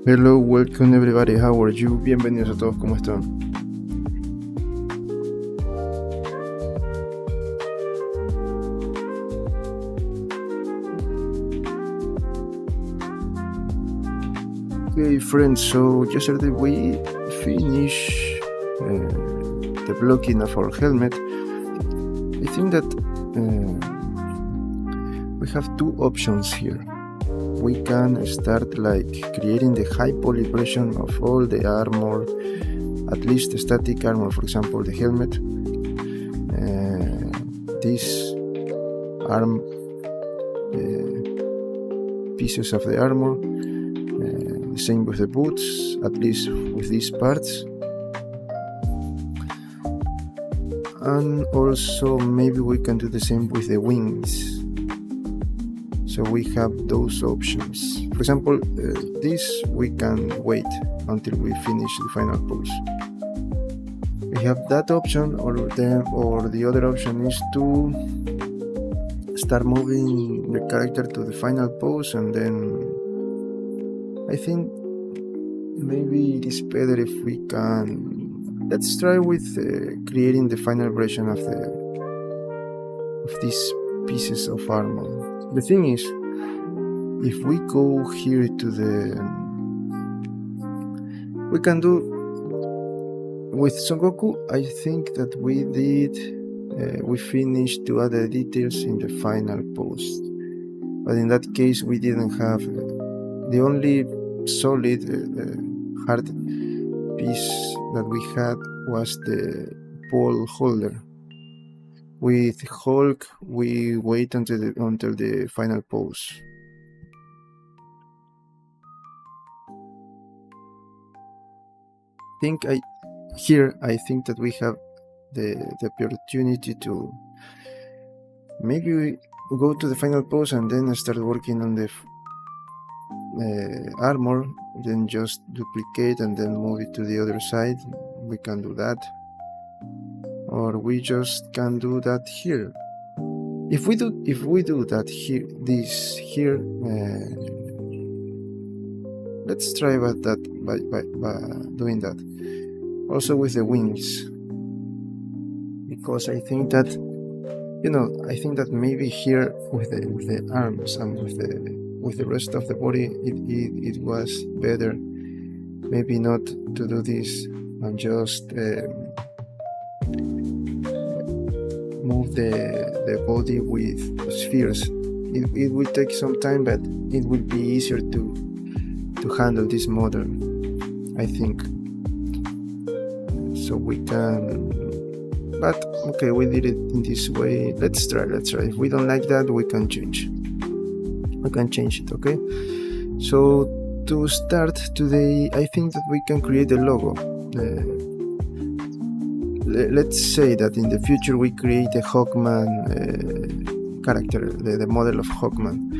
Hello, welcome everybody, how are you? Bienvenidos a todos, ¿cómo están? Okay, friends, so yesterday we finished the blocking of our helmet. I think that we have two options here. We can start like creating the high poly version of all the armor, at least the static armor, for example the helmet, these arm pieces of the armor, the same with the boots, at least with these parts, and also maybe we can do the same with the wings. So we have those options. For example, this we can wait until we finish the final pose. We have that option, or the other option is to start moving the character to the final pose, and then I think maybe it is better if we can. Let's try with creating the final version of these pieces of armor. The thing is, if we go here to we can do with Son Goku. I think that we finished to add the details in the final post, but in that case we didn't have the only solid hard piece that we had was the pole holder. With Hulk, we wait until the final pose. I think that we have the opportunity to maybe we go to the final pose and then start working on the armor, then just duplicate and then move it to the other side. We can do that. Or we just can do that here. If we do that here, let's try by doing that. Also with the wings, because I think that maybe here with the arms and with the rest of the body, it was better. Maybe not to do this and just move the body with spheres. It will take some time, but it will be easier to handle this model, I think. So we can, but okay, we did it in this way. Let's try. If we don't like that, we can change it. Okay, so to start today, I think that we can create a logo. Let's say that in the future we create a Hawkman character, the model of Hawkman.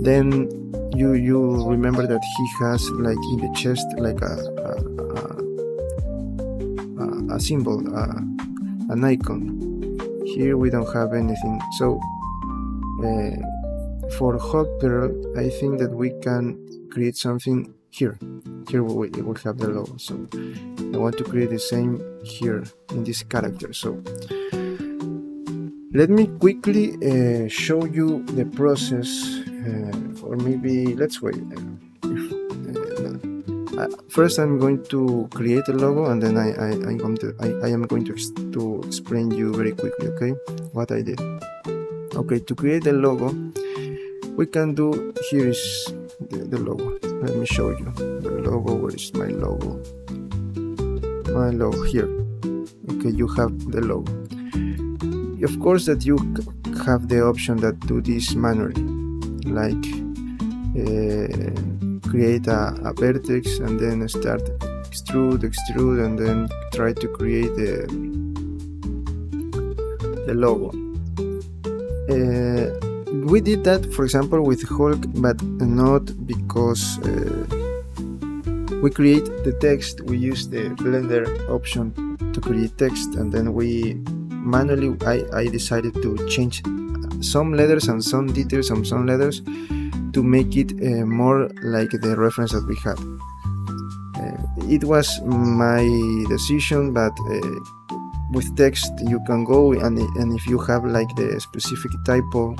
Then you remember that he has like in the chest like a symbol, an icon. Here we don't have anything. So for Hawkgirl, I think that we can create something here. Here we will have the logo. So I want to create the same here in this character. So let me quickly show you the process, or maybe let's wait. First, I'm going to create a logo, and then I am going to explain you very quickly, okay, what I did. Okay, to create the logo, we can do, here is the logo. Let me show you the logo. Where is my logo? My logo here. Okay, you have the logo. Of course that you have the option that do this manually, like create a vertex and then start extrude, and then try to create the logo. We did that, for example, with Hulk, but not because we create the text, we use the Blender option to create text, and then we manually, I decided to change some letters and some details on some letters to make it more like the reference that we had. It was my decision, but with text you can go and if you have like the specific typo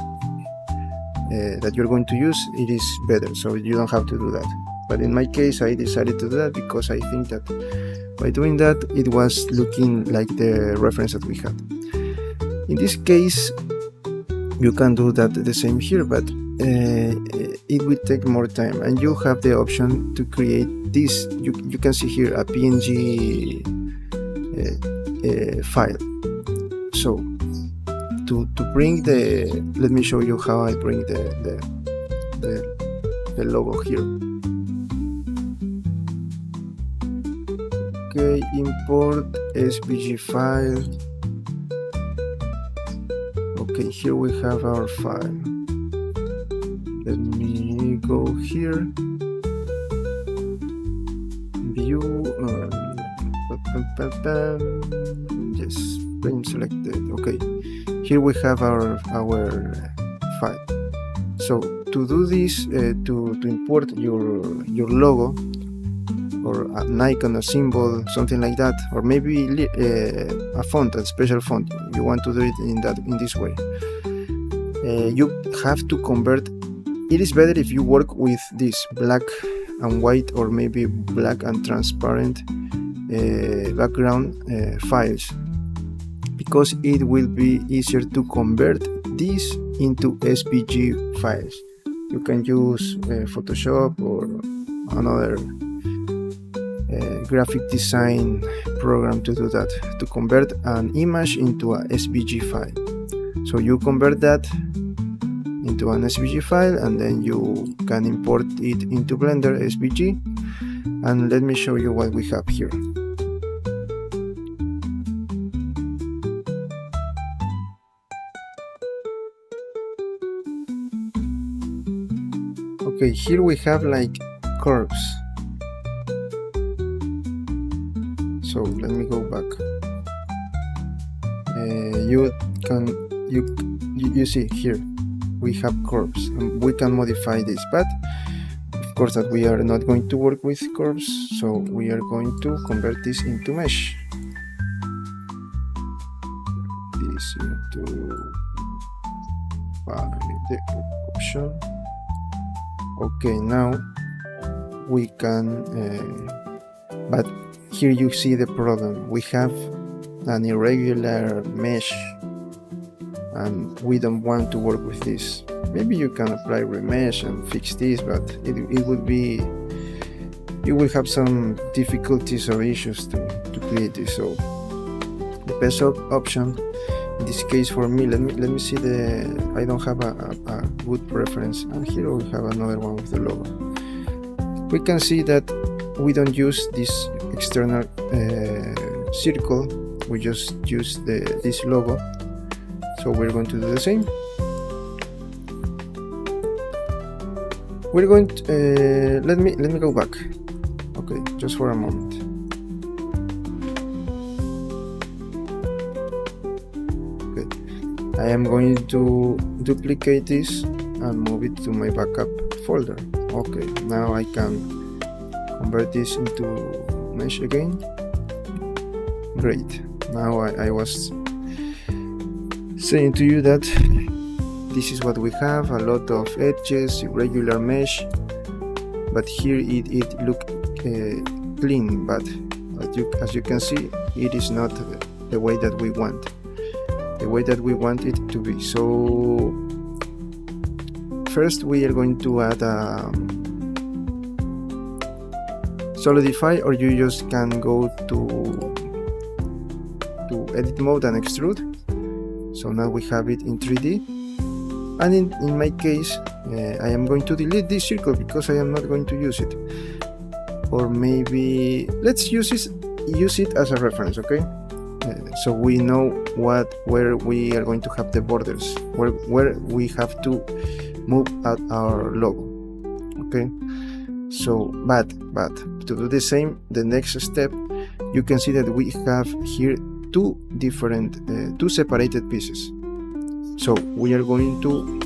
that you're going to use, it is better, so you don't have to do that. But in my case, I decided to do that because I think that by doing that, it was looking like the reference that we had. In this case, you can do that the same here, but it will take more time, and you have the option to create this. You can see here a PNG file. So to bring the, let me show you how I bring the logo here. Okay, import SVG file. Okay, here we have our file. Let me go here, view, yes, frame selected. Okay, here we have our file. So to do this, to import your logo, or an icon, a symbol, something like that, or maybe a font, a special font, you want to do it in this way, you have to convert. It is better if you work with this black and white, or maybe black and transparent background files, because it will be easier to convert this into SVG files. You can use Photoshop or another graphic design program to do that, to convert an image into a SVG file. So you convert that into an SVG file, and then you can import it into Blender SVG. And let me show you what we have here. Okay, here we have like curves. So let me go back. You see here we have curves, and we can modify this, but of course that we are not going to work with curves, so we are going to convert this into mesh. This into the option. Okay, now we can, but here you see the problem. We have an irregular mesh, and we don't want to work with this. Maybe you can apply remesh and fix this, but it would be, you will have some difficulties or issues to create this. So the best option in this case for me, let me see I don't have a good preference, and here we have another one with the logo. We can see that we don't use this external circle, we just use this logo. So we're going to do the same. We're going to let me go back. Okay, just for a moment. Okay, I am going to duplicate this and move it to my backup folder. Okay, now I can convert this into mesh again. Great. Now I was saying to you that this is what we have, a lot of edges, irregular mesh, but here it look clean, but as you can see, it is not the way that we want it to be. So first we are going to add a solidify, or you just can go to edit mode and extrude. So now we have it in 3D, and in my case I am going to delete this circle because I am not going to use it, or maybe let's use it as a reference. Okay, so we know where we are going to have the borders, where we have to move at our logo. Okay, So but to do the same, the next step, you can see that we have here two separated pieces. So we are going to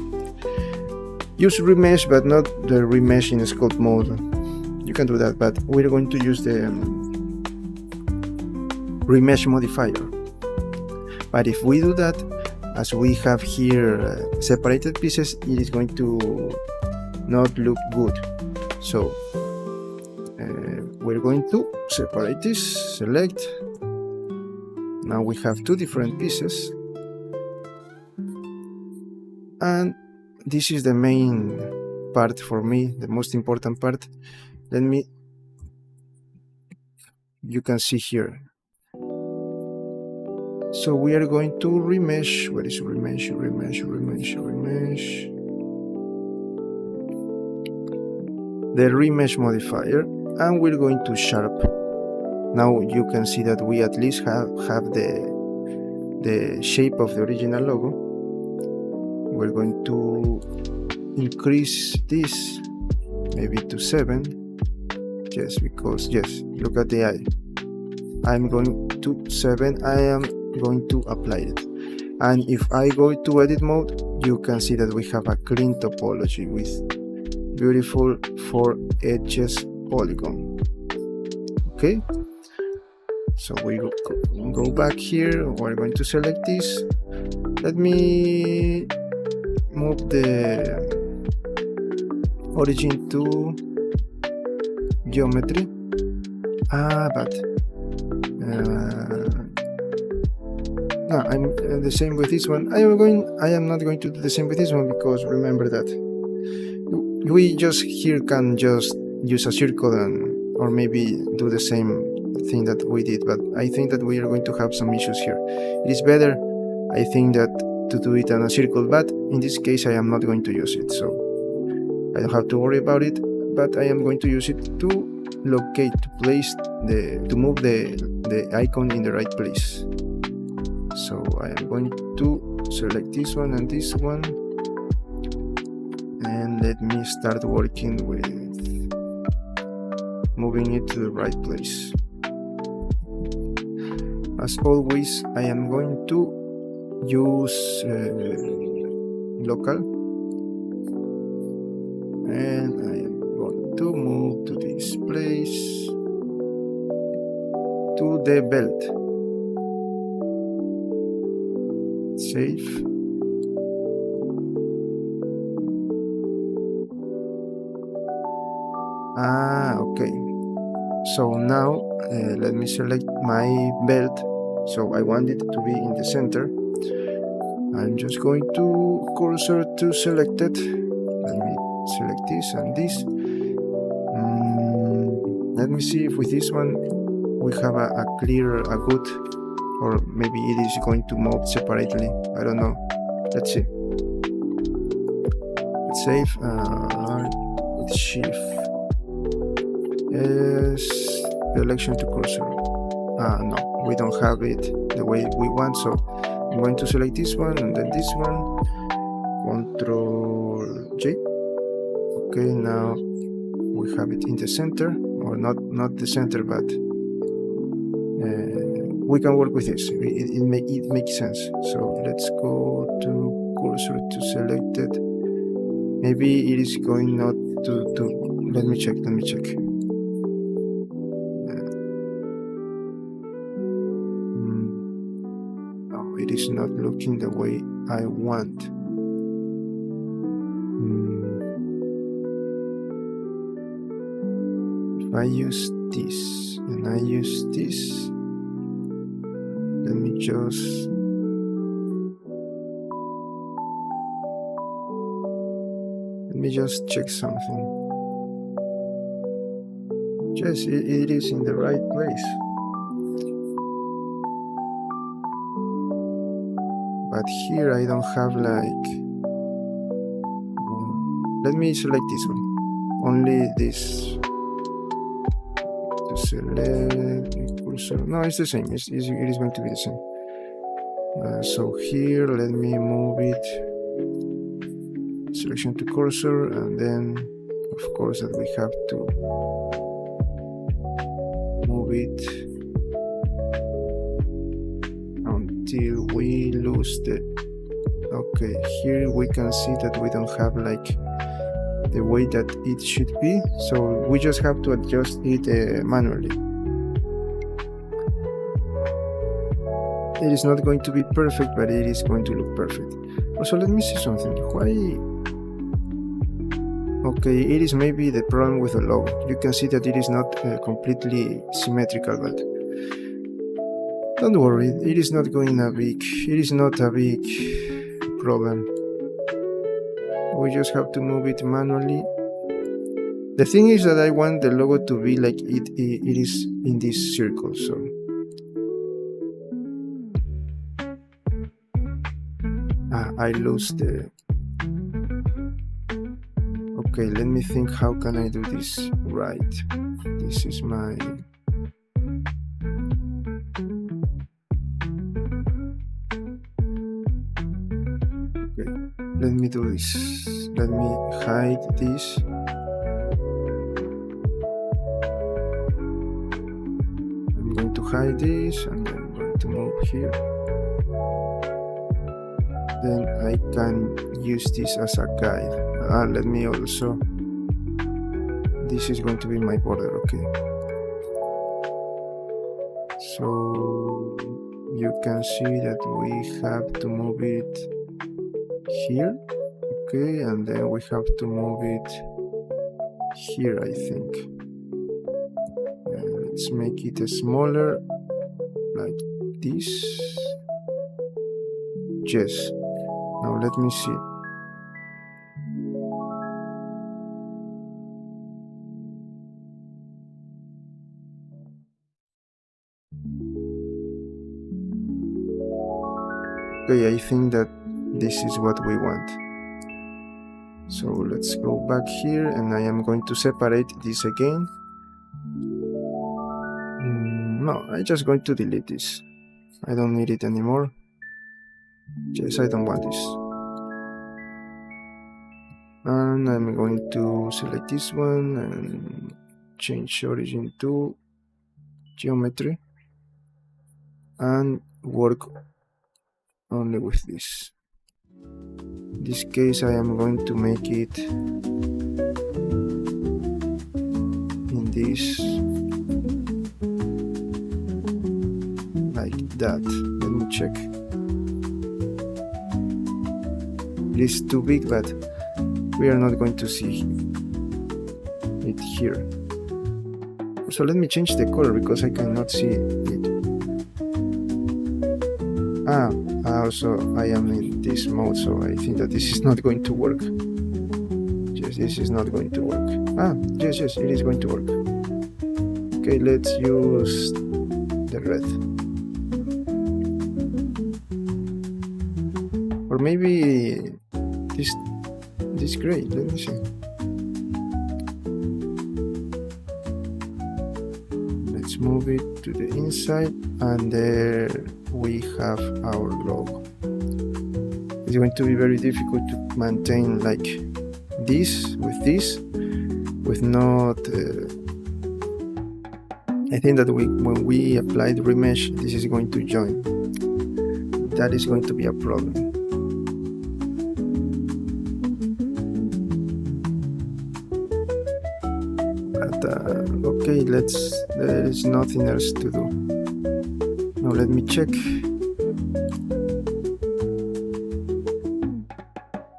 use remesh, but not the remesh in sculpt mode. You can do that, but we're going to use the remesh modifier. But if we do that, as we have here separated pieces, it is going to not look good. So we're going to separate this, select. Now we have two different pieces, and this is the main part for me, the most important part. You can see here. So we are going to remesh. Where is remesh? The remesh modifier, and we're going to sharp. Now you can see that we at least have the shape of the original logo. We're going to increase this maybe to 7. Yes, because look at the eye. I'm going to 7. I am going to apply it, and if I go to edit mode, you can see that we have a clean topology with beautiful 4 edges polygon. Okay, so we go back here. We're going to select this. Let me move the origin to geometry. But no, I'm the same with this one. I am not going to do the same with this one, because remember that we can just use a circle or maybe do the same thing that we did, but I think that we are going to have some issues here. It is better, I think, that to do it on a circle, but in this case I am not going to use it, so I don't have to worry about it. But I am going to use it to locate, to move the icon in the right place. So I am going to select this one and this one, and let me start working with moving it to the right place. As always, I am going to use local, and I am going to move to this place, to the belt. Save. Okay. So now let me select my belt. So I want it to be in the center. I'm just going to cursor to select it. Let me select this and this. Let me see if with this one we have a good, or maybe it is going to move separately. I don't know. Let's see. Let's save with shift. Yes, selection to cursor. No, we don't have it the way we want, so I'm going to select this one and then this one. Control J. Okay, now we have it in the center, or not the center, but we can work with this. It makes sense. So let's go to cursor to select it. Maybe it is going not to let me check. No, it is not looking the way I want. If I use this and I use this, let me just check something. Yes, it is in the right place. But here I don't have let me select this one. Only this. To select cursor. No, it's the same. It is going to be the same. So here, let me move it. Selection to cursor, and then of course that we have to move it until we lose the... Okay, here we can see that we don't have like the way that it should be, so we just have to adjust it manually. It is not going to be perfect, but it is going to look perfect. Also, let me see something. Why? Okay, it is maybe the problem with the logo. You can see that it is not completely symmetrical, but don't worry, it is not a big problem. We just have to move it manually. The thing is that I want the logo to be like it is in this circle, so I lost the... Okay, let me think, how can I do this right? This is my... Okay, let me do this. Let me hide this. I'm going to hide this and then I'm going to move here. Then I can use this as a guide. Let me also... This is going to be my border, okay. So you can see that we have to move it here, okay, and then we have to move it here, I think. Let's make it smaller, like this. Yes. Now let me see. Okay, I think that this is what we want. So let's go back here and I am going to separate this again. No, I'm just going to delete this. I don't need it anymore. Yes, I don't want this. And I'm going to select this one and change origin to geometry and work only with this. In this case, I am going to make it in this, like that. Let me check. It is too big, but we are not going to see it here. So let me change the color because I cannot see it. Also I am in this mode, so I think that this is not going to work. Yes, this is not going to work. Yes, it is going to work. Okay, let's use the red. Or maybe this gray, let me see. Let's move it to the inside, and there we have our logo. It's going to be very difficult to maintain like this with not I think that when we apply the remesh, this is going to join. That is going to be a problem. Okay, there is nothing else to do. Now let me check.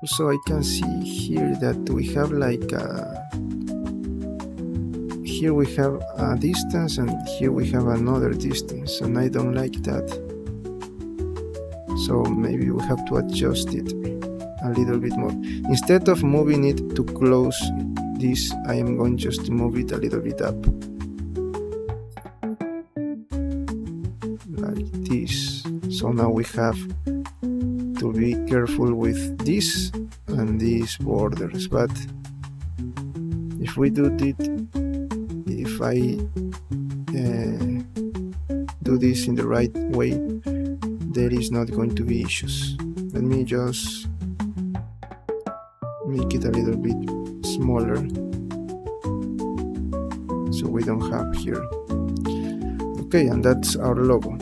So I can see here that we have like here we have a distance and here we have another distance, and I don't like that. So maybe we have to adjust it a little bit more. Instead of moving it to close this, I am going just to move it a little bit up, like this. So now we have to be careful with this and these borders, but if we do it, if I do this in the right way, there is not going to be issues. Let me just make it a little bit smaller. so we don't have here. Okay, and that's our logo.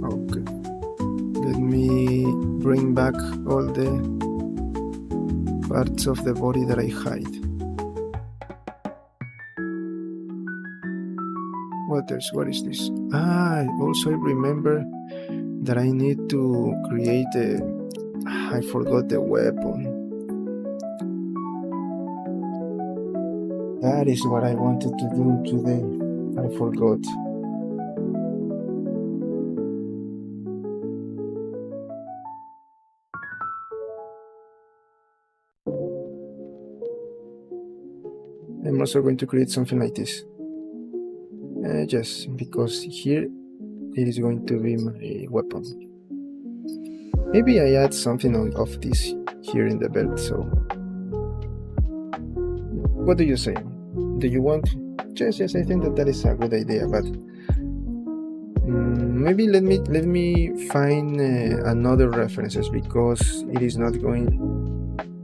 Okay, let me bring back all the parts of the body that I hide. What else? What is this? Also I remember that I need to create I forgot the weapon. That is what I wanted to do today. I forgot. I'm also going to create something like this. Just because here it is going to be my weapon. Maybe I add something of this here in the belt. So what do you say? Do you want? Yes, I think that is a good idea. But maybe let me find another references, because it is not going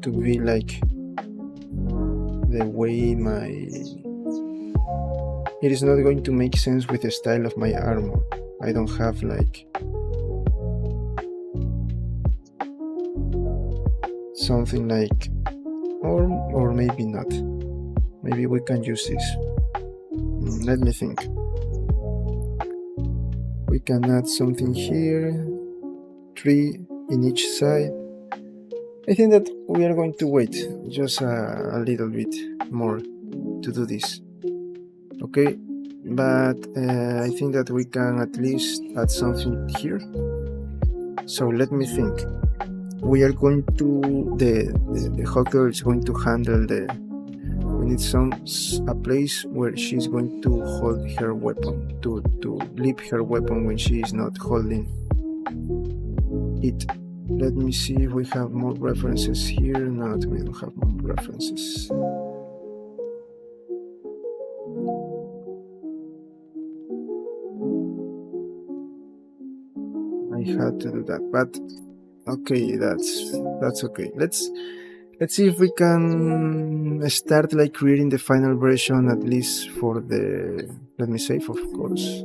to be like the way it is not going to make sense with the style of my armor. I don't have like something like, or maybe not. Maybe we can use this. Let me think. We can add something here, 3 in each side. I think that we are going to wait just a little bit more to do this. Okay, but I think that we can at least add something here. So let me think. We are going to the Hawkgirl is going to handle we need a place where she's going to hold her weapon, to leave her weapon when she is not holding it. Let me see if we have more references here. No, we don't have more references. I had to do that, but okay, that's okay. Let's see if we can start like creating the final version, at least for the, let me save, of course,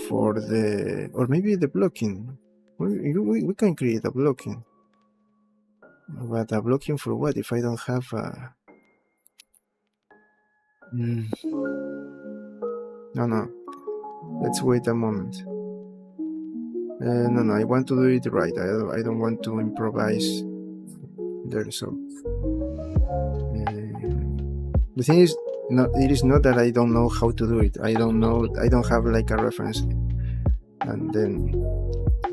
for the, or maybe the blocking. We can create a blocking, but a blocking for what if I don't have a no, let's wait a moment. No, I want to do it right. I don't want to improvise there. So the thing is, it is not that I don't know how to do it. I don't have like a reference and then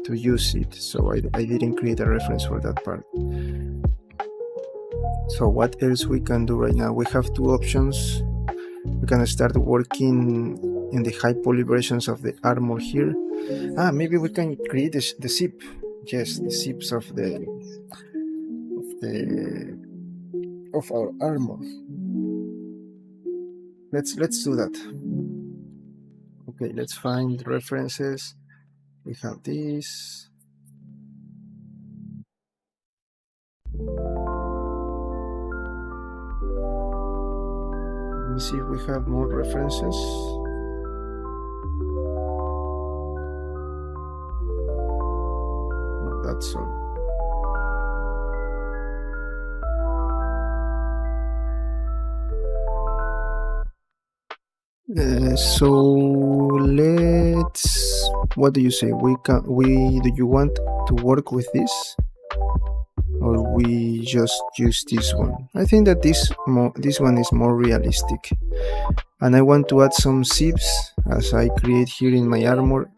to use it, so I didn't create a reference for that part. So what else we can do right now? We have 2 options. We can start working in the high poly versions of the armor here. Maybe we can create the zip. Yes, the zips of our armor. Let's do that. Okay, let's find references. We have this. Let me see if we have more references. No, that's all. So let's. What do you say? Do you want to work with this, or we just use this one? I think that this one is more realistic, and I want to add some zips as I create here in my armor,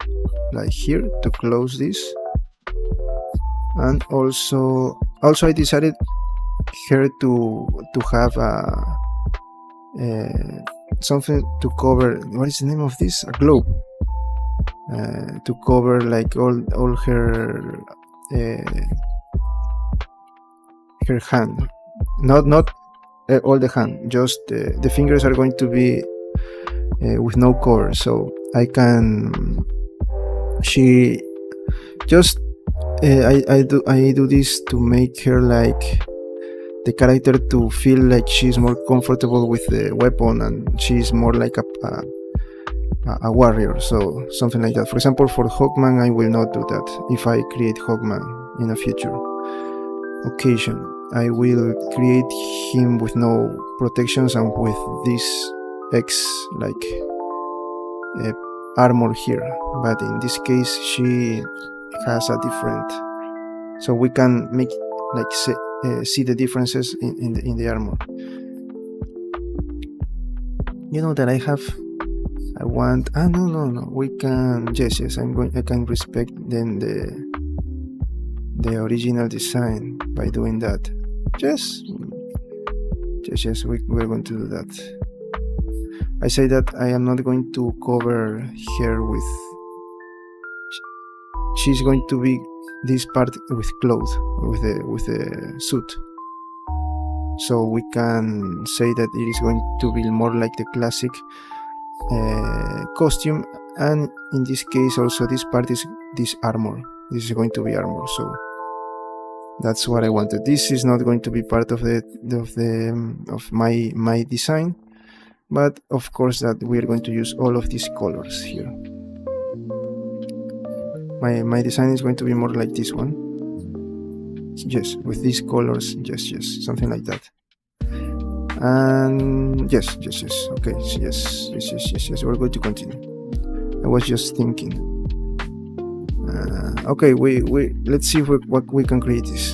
like here, to close this. And also I decided here to have something to cover. What is the name of this? A globe, to cover like all her hand, not all the hand, just the fingers are going to be with no cover, so I can, she just I do this to make her like the character to feel like she's more comfortable with the weapon and she's more like a warrior, so something like that. For example, for Hawkman, I will not do that. If I create Hawkman in a future occasion, I will create him with no protections and with this X like armor here, but in this case she has a different, so we can make like see the differences in the armor. You know that I want no, we can, yes, I can respect then the original design by doing that. Yes, we're going to do that. I say that I am not going to cover her with, she's going to be this part with clothes, with the suit, so we can say that it is going to be more like the classic costume, and in this case also this part is this armor. This is going to be armor, so that's what I wanted. This is not going to be part of my design, but of course that we are going to use all of these colors here. My design is going to be more like this one. Yes, with these colors. Yes, something like that. And yes, okay, yes, we're going to continue. I was just thinking. Okay, we let's see what we can create this.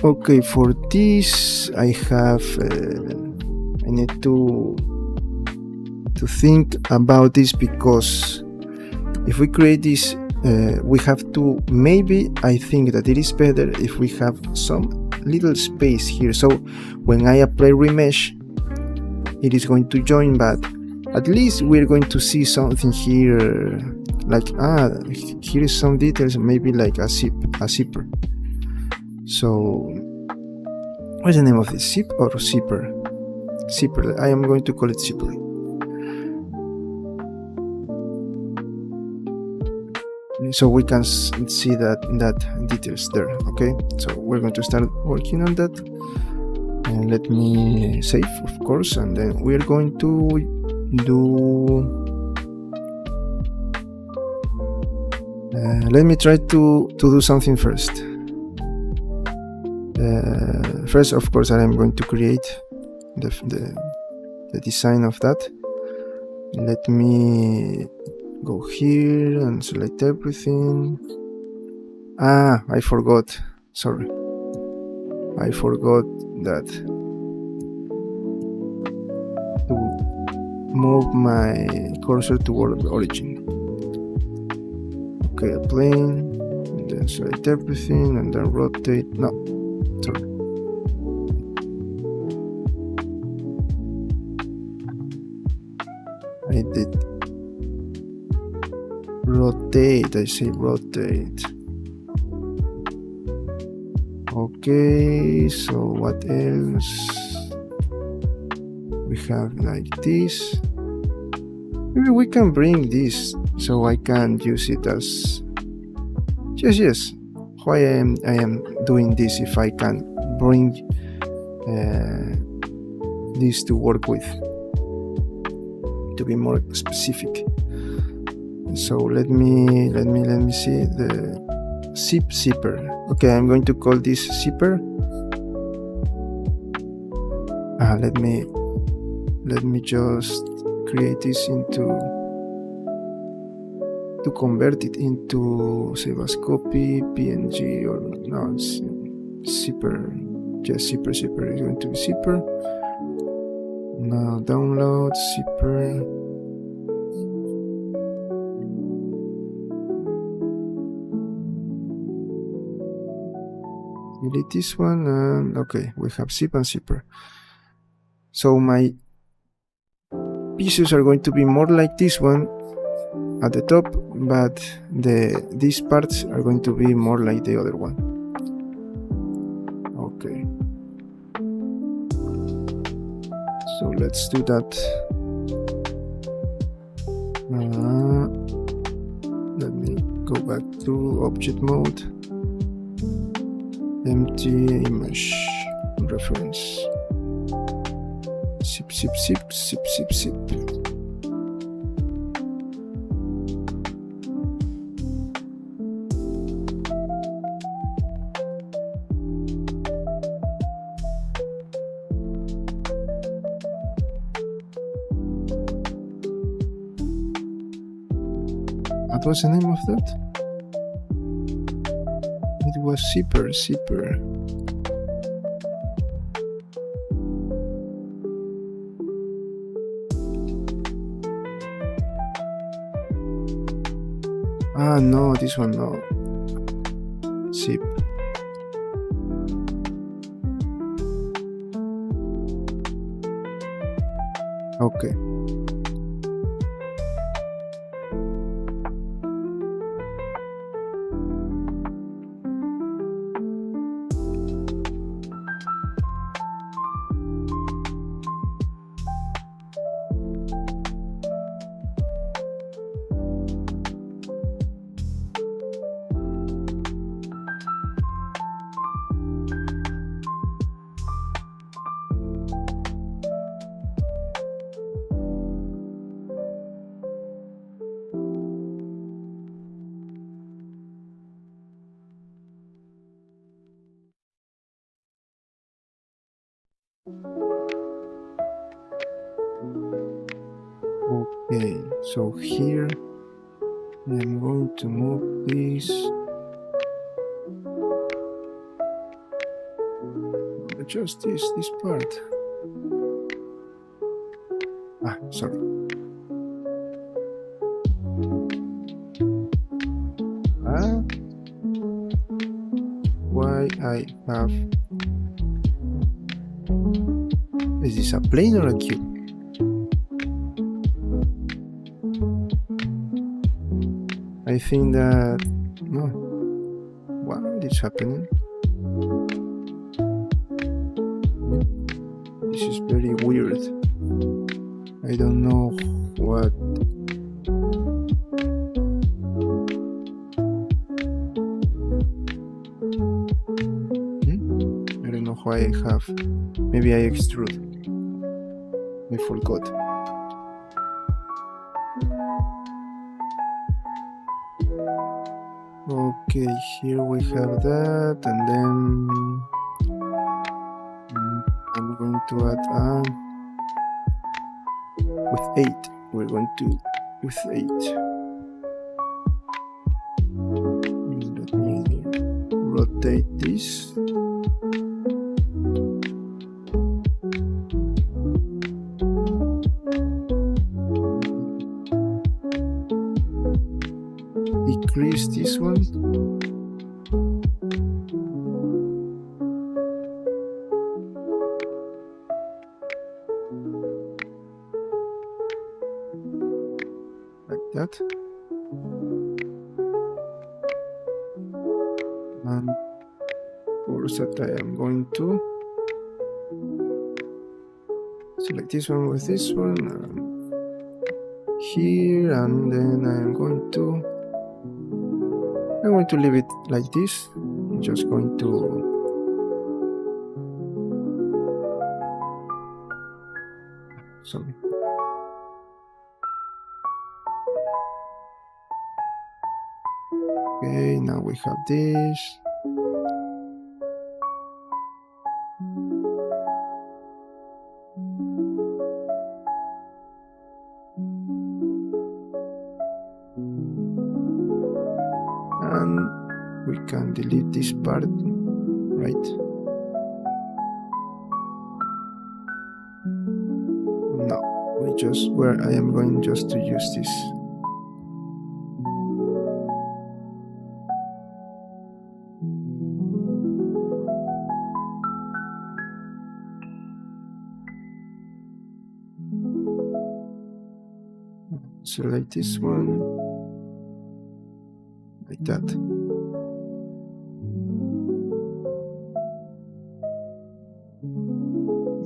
Okay, for this I have I need to think about this, because if we create this we have to, maybe I think that it is better if we have some little space here, so when I apply remesh it is going to join, but at least we're going to see something here, like here is some details, maybe like a zipper. So what's the name of this, zip or zipper? Zipper, I am going to call it zipper. So we can see that details there. Okay, so we're going to start working on that, and let me save, of course, and then we're going to do let me try to do something first. First, of course, I am going to create the design of that. Let me go here and select everything. I forgot, sorry, I forgot that to move my cursor toward the origin. Okay, plane, and then select everything and then rotate. No, sorry, I did rotate, I say rotate. Okay, so what else? We have like this. Maybe we can bring this so I can use it as, yes, why I am doing this if I can bring this to work with, to be more specific. So let me see the zipper. Okay, I'm going to call this zipper. Let me just create this to convert it into, save as copy, PNG, or no, it's zipper. Just zipper is going to be zipper. Now download zipper. Delete this one, and okay, we have zip and zipper. So my pieces are going to be more like this one at the top, but these parts are going to be more like the other one. Okay, so let's do that. Let me go back to object mode, empty image, reference, zip, zip, zip, zip, zip, zip. What was the name of that? It was zipper. Ah, no, this one, no. Zip. Okay. Okay, so here I'm going to move this. Just this part. Ah, sorry. Why I have... Is this a plane or a cube? I think that... No. What is happening? This is very weird. I don't know what... I don't know why I have... Maybe I extrude. I forgot. Okay, here we have that, and then I'm going to add with 8. We're going to with 8. Let me rotate this. Decrease this one. Like that. And for that I am going to select this one with this one here, and then I'm going to leave it like this. I'm just going to sorry. Okay, now we have this. And we can delete this part, right? No, where I am going just to use this. Select this one like that.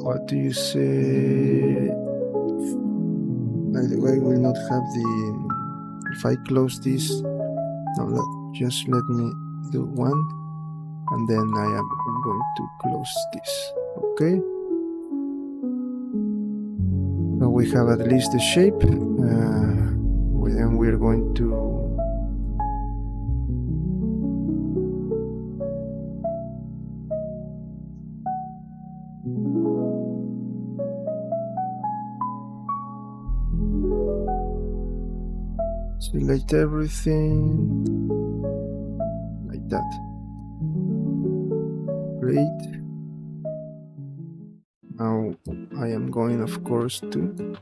What do you say? By the way, I will not have the... If I close this, No, just let me do one, and then I am going to close this. Okay. So we have at least the shape. Then we're going to select everything like that. Great. Now I am going, of course, to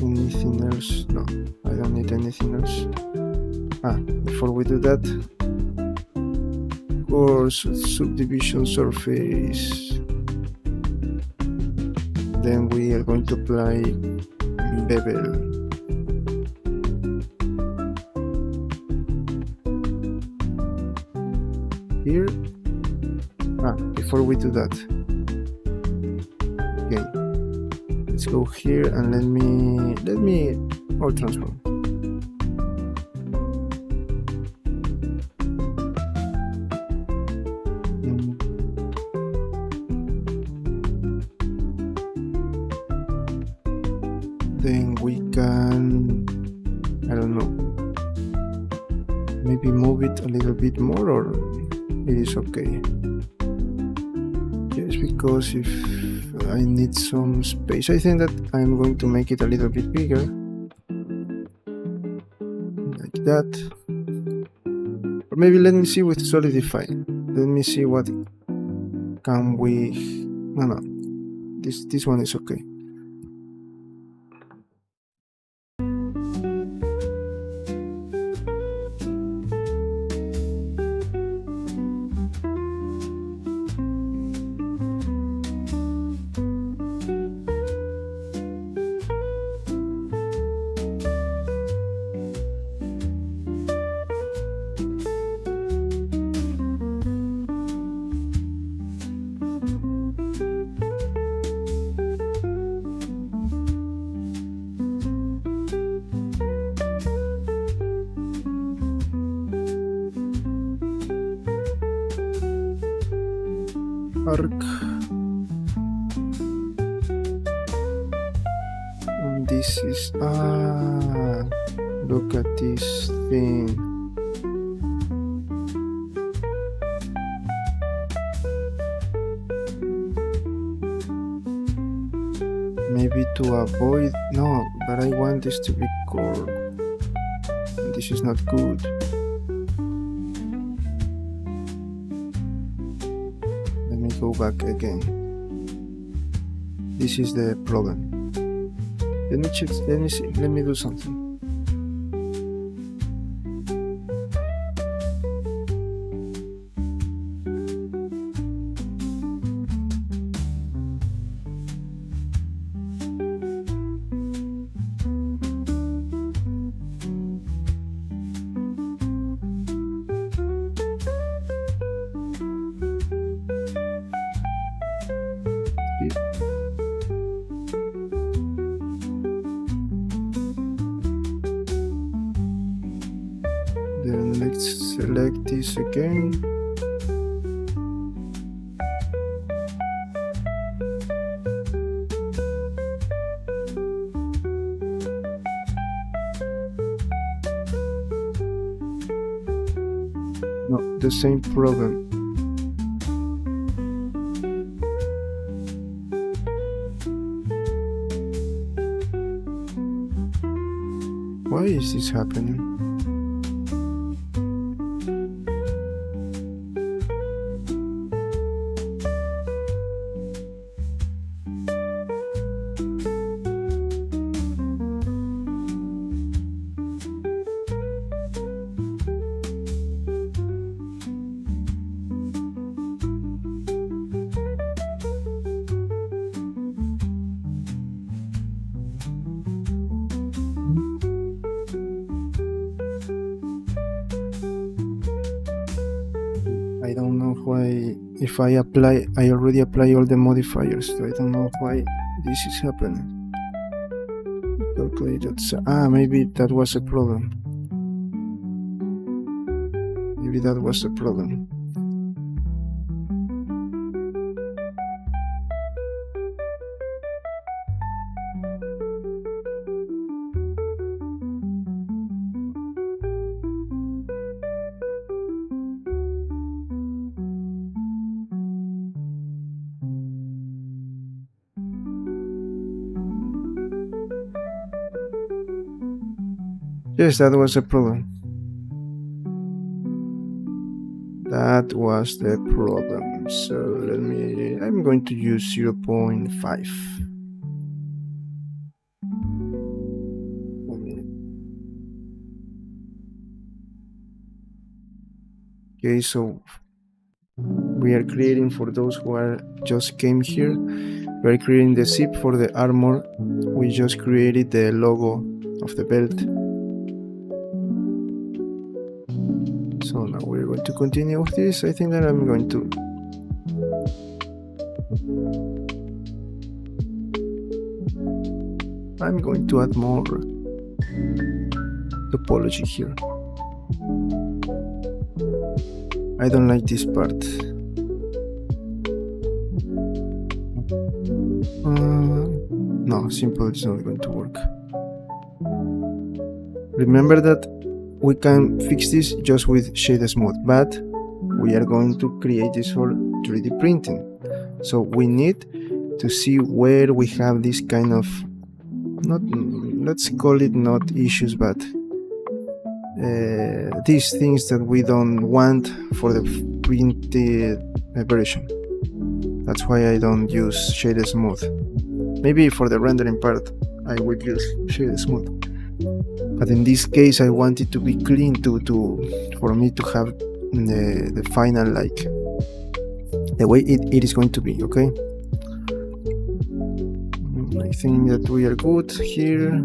anything else? No, I don't need anything else. Before we do that, course subdivision surface, then we are going to apply bevel. Here. Before we do that, okay, let's go here and let me all transform. Then we can, I don't know, maybe move it a little bit more, or it is okay. Just because if I need some space, I think that I'm going to make it a little bit bigger, like that. Or maybe let me see with solidify. Let me see what can we. No, this one is okay. Arc, and this is look at this thing. Maybe to avoid, no, but I want this to be curved. This is not good. Go back again. This is the problem. Let me check. Let me see. Let me do something. Then let's select this again. No, the same problem. Why is this happening? I don't know why. If I already apply all the modifiers, so I don't know why this is happening. Maybe that was a problem. Maybe that was a problem. Yes, that was a problem. That was the problem. So I'm going to use 0.5. Okay, so we are creating, for those who are just came here, we are creating the zip for the armor. We just created the logo of the belt. So now we're going to continue with this. I think that I'm going to add more topology here. I don't like this part. No, simple is not going to work. Remember that we can fix this just with shade smooth, but we are going to create this for 3D printing. So we need to see where we have this kind of, let's call it not issues, but these things that we don't want for the printed version. That's why I don't use shade smooth. Maybe for the rendering part I would use shade smooth, but in this case I want it to be clean for me to have the final, like the way it is going to be. Okay, I think that we are good here.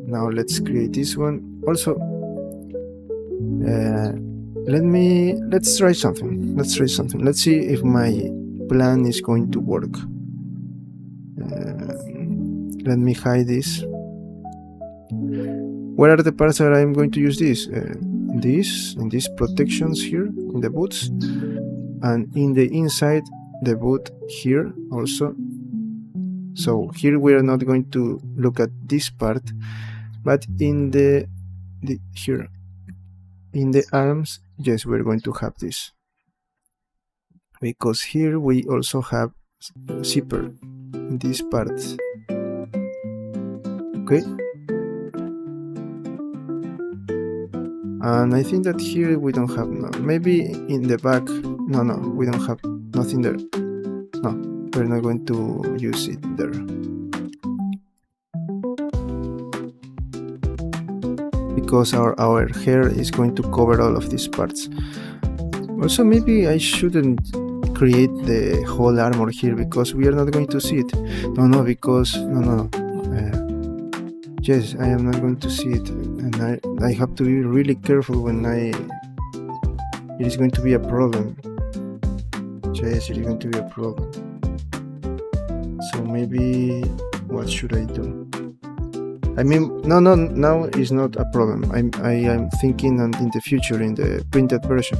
Now let's create this one also. Let's try something. Let's see if my plan is going to work. Let me hide this. Where are the parts that I'm going to use this? In these protections here, in the boots, and in the inside the boot here also. So here we are not going to look at this part, but in the here in the arms, yes, we're going to have this, because here we also have zipper in these parts. Okay, and I think that here we don't have, no, maybe in the back, no, we don't have nothing there. No, we're not going to use it there. Because our hair is going to cover all of these parts. Also, maybe I shouldn't create the whole armor here, because we are not going to see it. Yes, I am not going to see it, and I have to be really careful when it is going to be a problem. Yes, it is going to be a problem. So maybe, what should I do? I mean, no, now is not a problem. I am thinking in the future, in the printed version.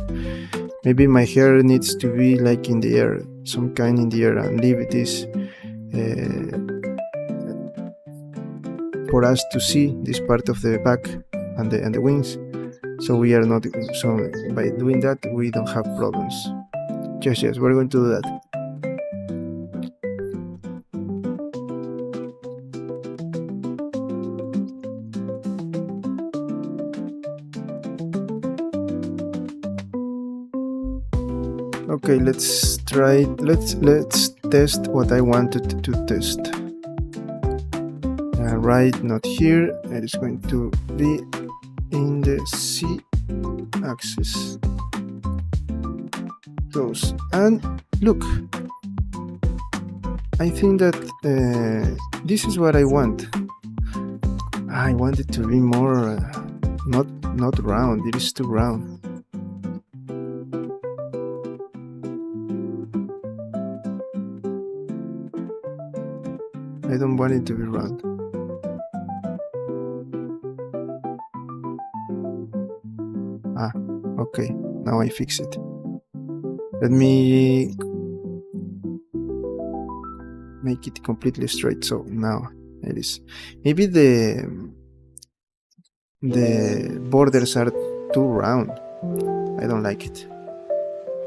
Maybe my hair needs to be like in the air, some kind in the air, and leave this for us to see this part of the back and the wings. So we are not. So by doing that, we don't have problems. Yes, we're going to do that. Okay, let's try. Let's test what I wanted to test. Right, not here. It is going to be in the Z axis. Close, and look. I think that this is what I want. I want it to be more not round. It is too round. I don't want it to be round. Okay, now I fix it. Let me make it completely straight. So now it is. Maybe the borders are too round. I don't like it.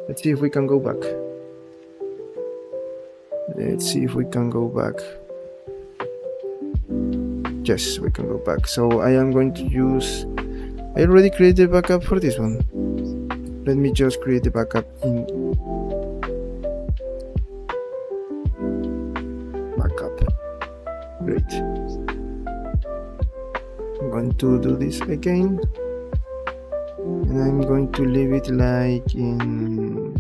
Let's see if we can go back. Let's see if we can go back. Yes, we can go back. So I am going to use... I already created a backup for this one. Let me just create the backup in backup. Great. I'm going to do this again, and I'm going to leave it like in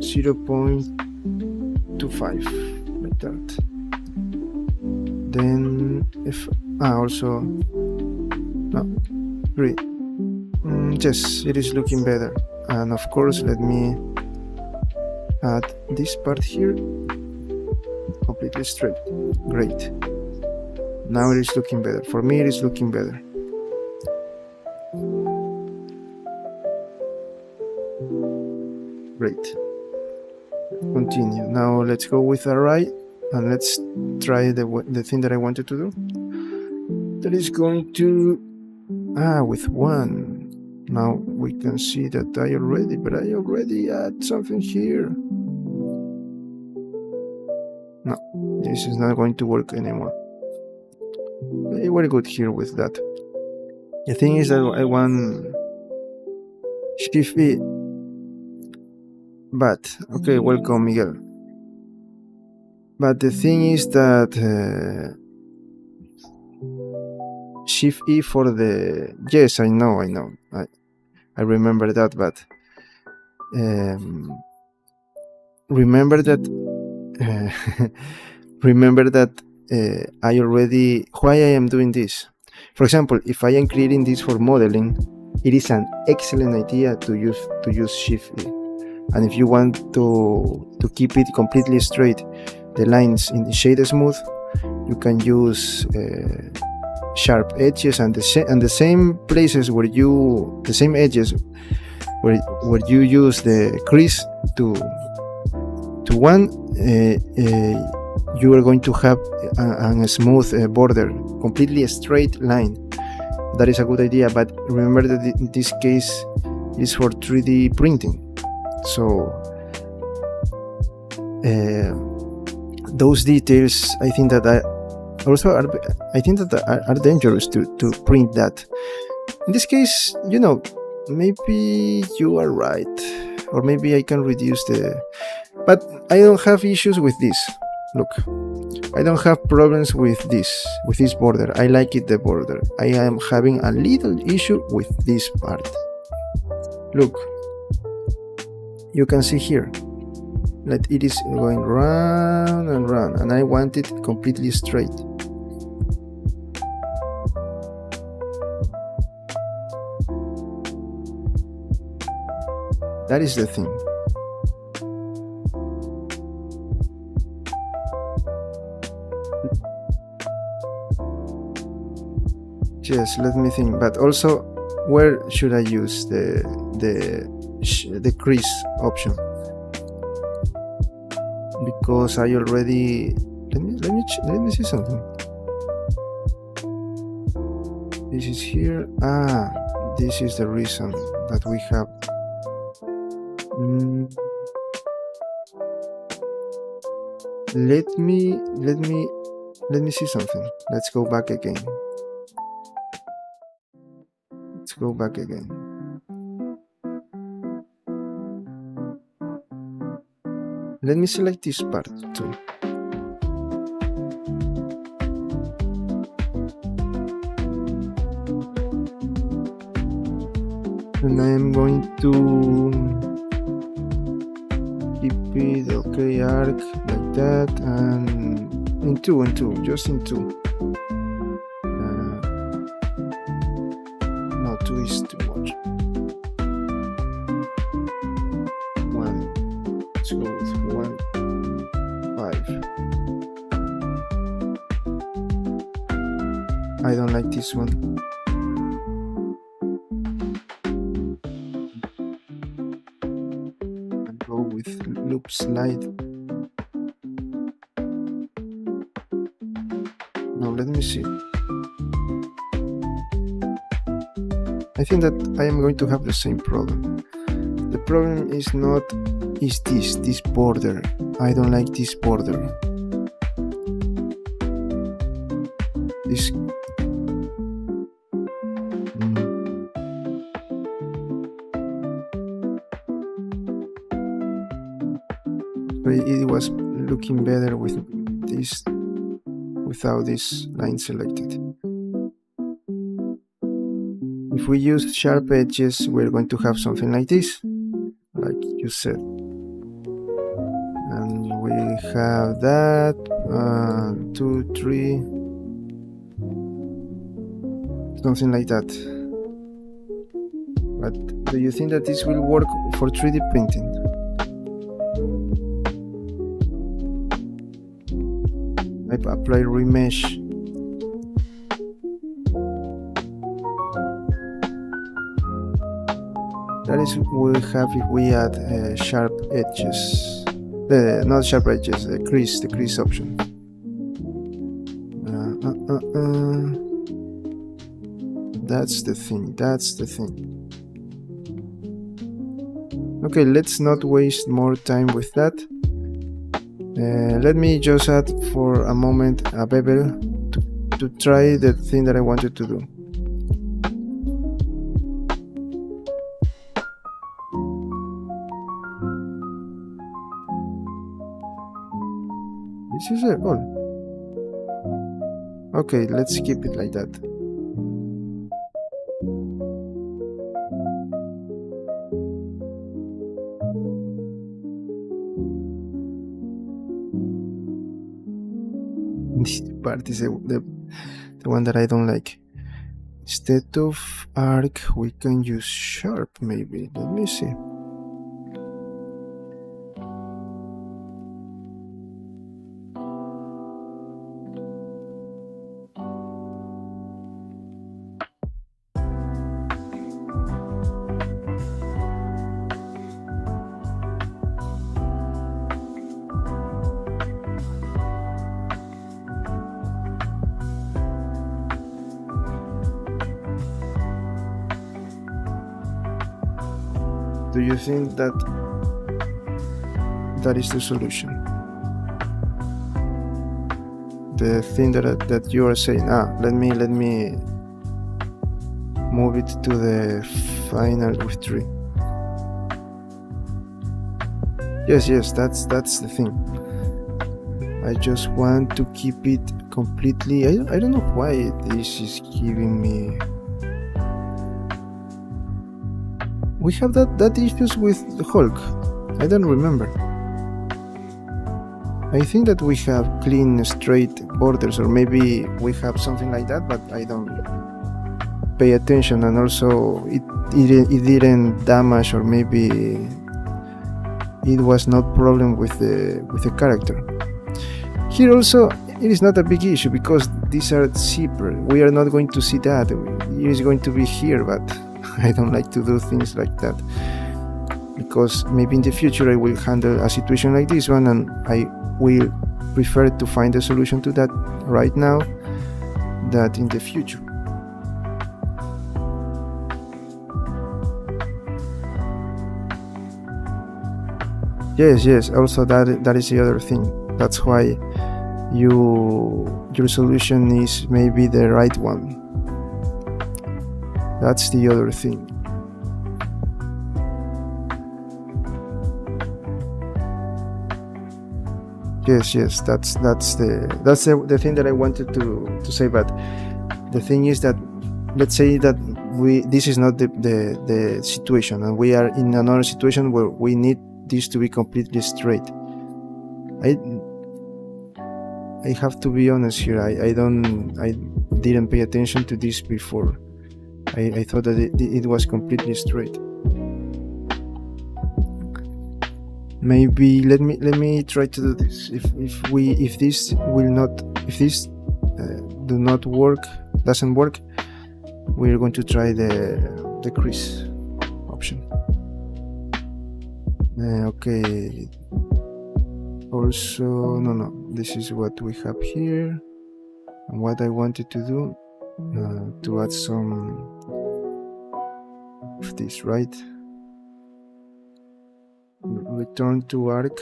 0.25, like that. Then if also no, great. Yes, it is looking better. And of course, let me add this part here completely straight. Great. Now it is looking better. For me, it is looking better. Great. Continue. Now let's go with a right, and let's try the thing that I wanted to do. That is going to with one. Now we can see that I already add something here. No, this is not going to work anymore. Very good here with that. The thing is that I want Shift E. But okay, welcome, Miguel. But the thing is that Shift E for the... Yes, I know. I remember that, but remember that I already... Why I am doing this? For example, if I am creating this for modeling, it is an excellent idea to use Shift E. And if you want to keep it completely straight, the lines in the shade smooth, you can use sharp edges and the same places where the same edges where you use the crease to one, you are going to have a smooth border, completely straight line. That is a good idea, but remember that in this case is for 3D printing. So those details, I think that are dangerous to print that. In this case, maybe you are right, or maybe I can reduce but I don't have issues with this. Look, I don't have problems with this border. I like it, the border. I am having a little issue with this part. Look, you can see here that it is going round and round, and I want it completely straight. That is the thing. Yes, let me think. But also, where should I use the crease option? Because I already... Let me see something. This is here. This is the reason that we have. Let me see something. Let's go back again. Let me select this part too. And I am going to keep it okay, arc like that, and in two, just in two. No, two is too much. One, let's go with 1.5. I don't like this one. And go with loop slide. Now let me see. I think that I am going to have the same problem. The problem is this border. I don't like this border. This it was looking better with this, without this line selected. If we use sharp edges, we're going to have something like this, like you said. And we have that, 2, 3, something like that. But do you think that this will work for 3D printing? I apply remesh. That is what we have if we add sharp edges. Not sharp edges, the crease option. That's the thing. Okay, let's not waste more time with that. Let me just add for a moment a bevel to try the thing that I wanted to do. This is it all. Okay, let's keep it like that. This part is the one that I don't like. Instead of arc, we can use sharp maybe. Let me see. Do you think that is the solution? The thing that you are saying, let me move it to the final with 3. Yes, that's the thing. I just want to keep it completely. I don't know why this is giving me. We have that issues with the Hulk. I don't remember. I think that we have clean, straight borders, or maybe we have something like that, but I don't pay attention, and also it didn't damage, or maybe it was not problem with the character. Here also it is not a big issue because these are zipper. We are not going to see that. It is going to be here, but I don't like to do things like that, because maybe in the future I will handle a situation like this one, and I will prefer to find a solution to that right now than in the future. Yes, also that is the other thing. That's why your solution is maybe the right one. That's the other thing. Yes, that's the thing that I wanted to say. But the thing is that, let's say that this is not the situation, and we are in another situation where we need this to be completely straight. I have to be honest here. I didn't pay attention to this before. I thought that it was completely straight. Maybe let me try to do this. If this do not work, doesn't work, we're going to try the crease option. Okay, also no, this is what we have here, and what I wanted to do, to add some of this, right? Return to arc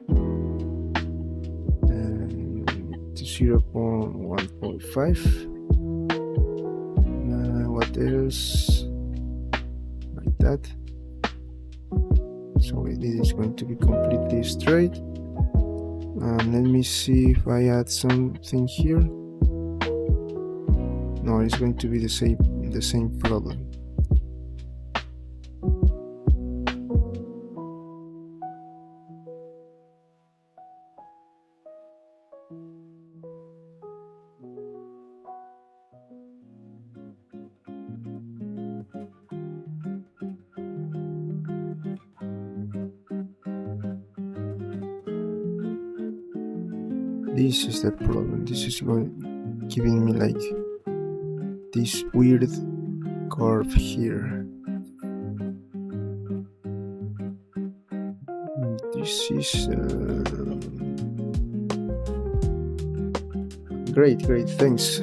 to 0.1.5. What else? Like that. So it is going to be completely straight. Let me see if I add something here. No, it's going to be the same problem. This is the problem. This is giving me like this weird curve here. This is great. Thanks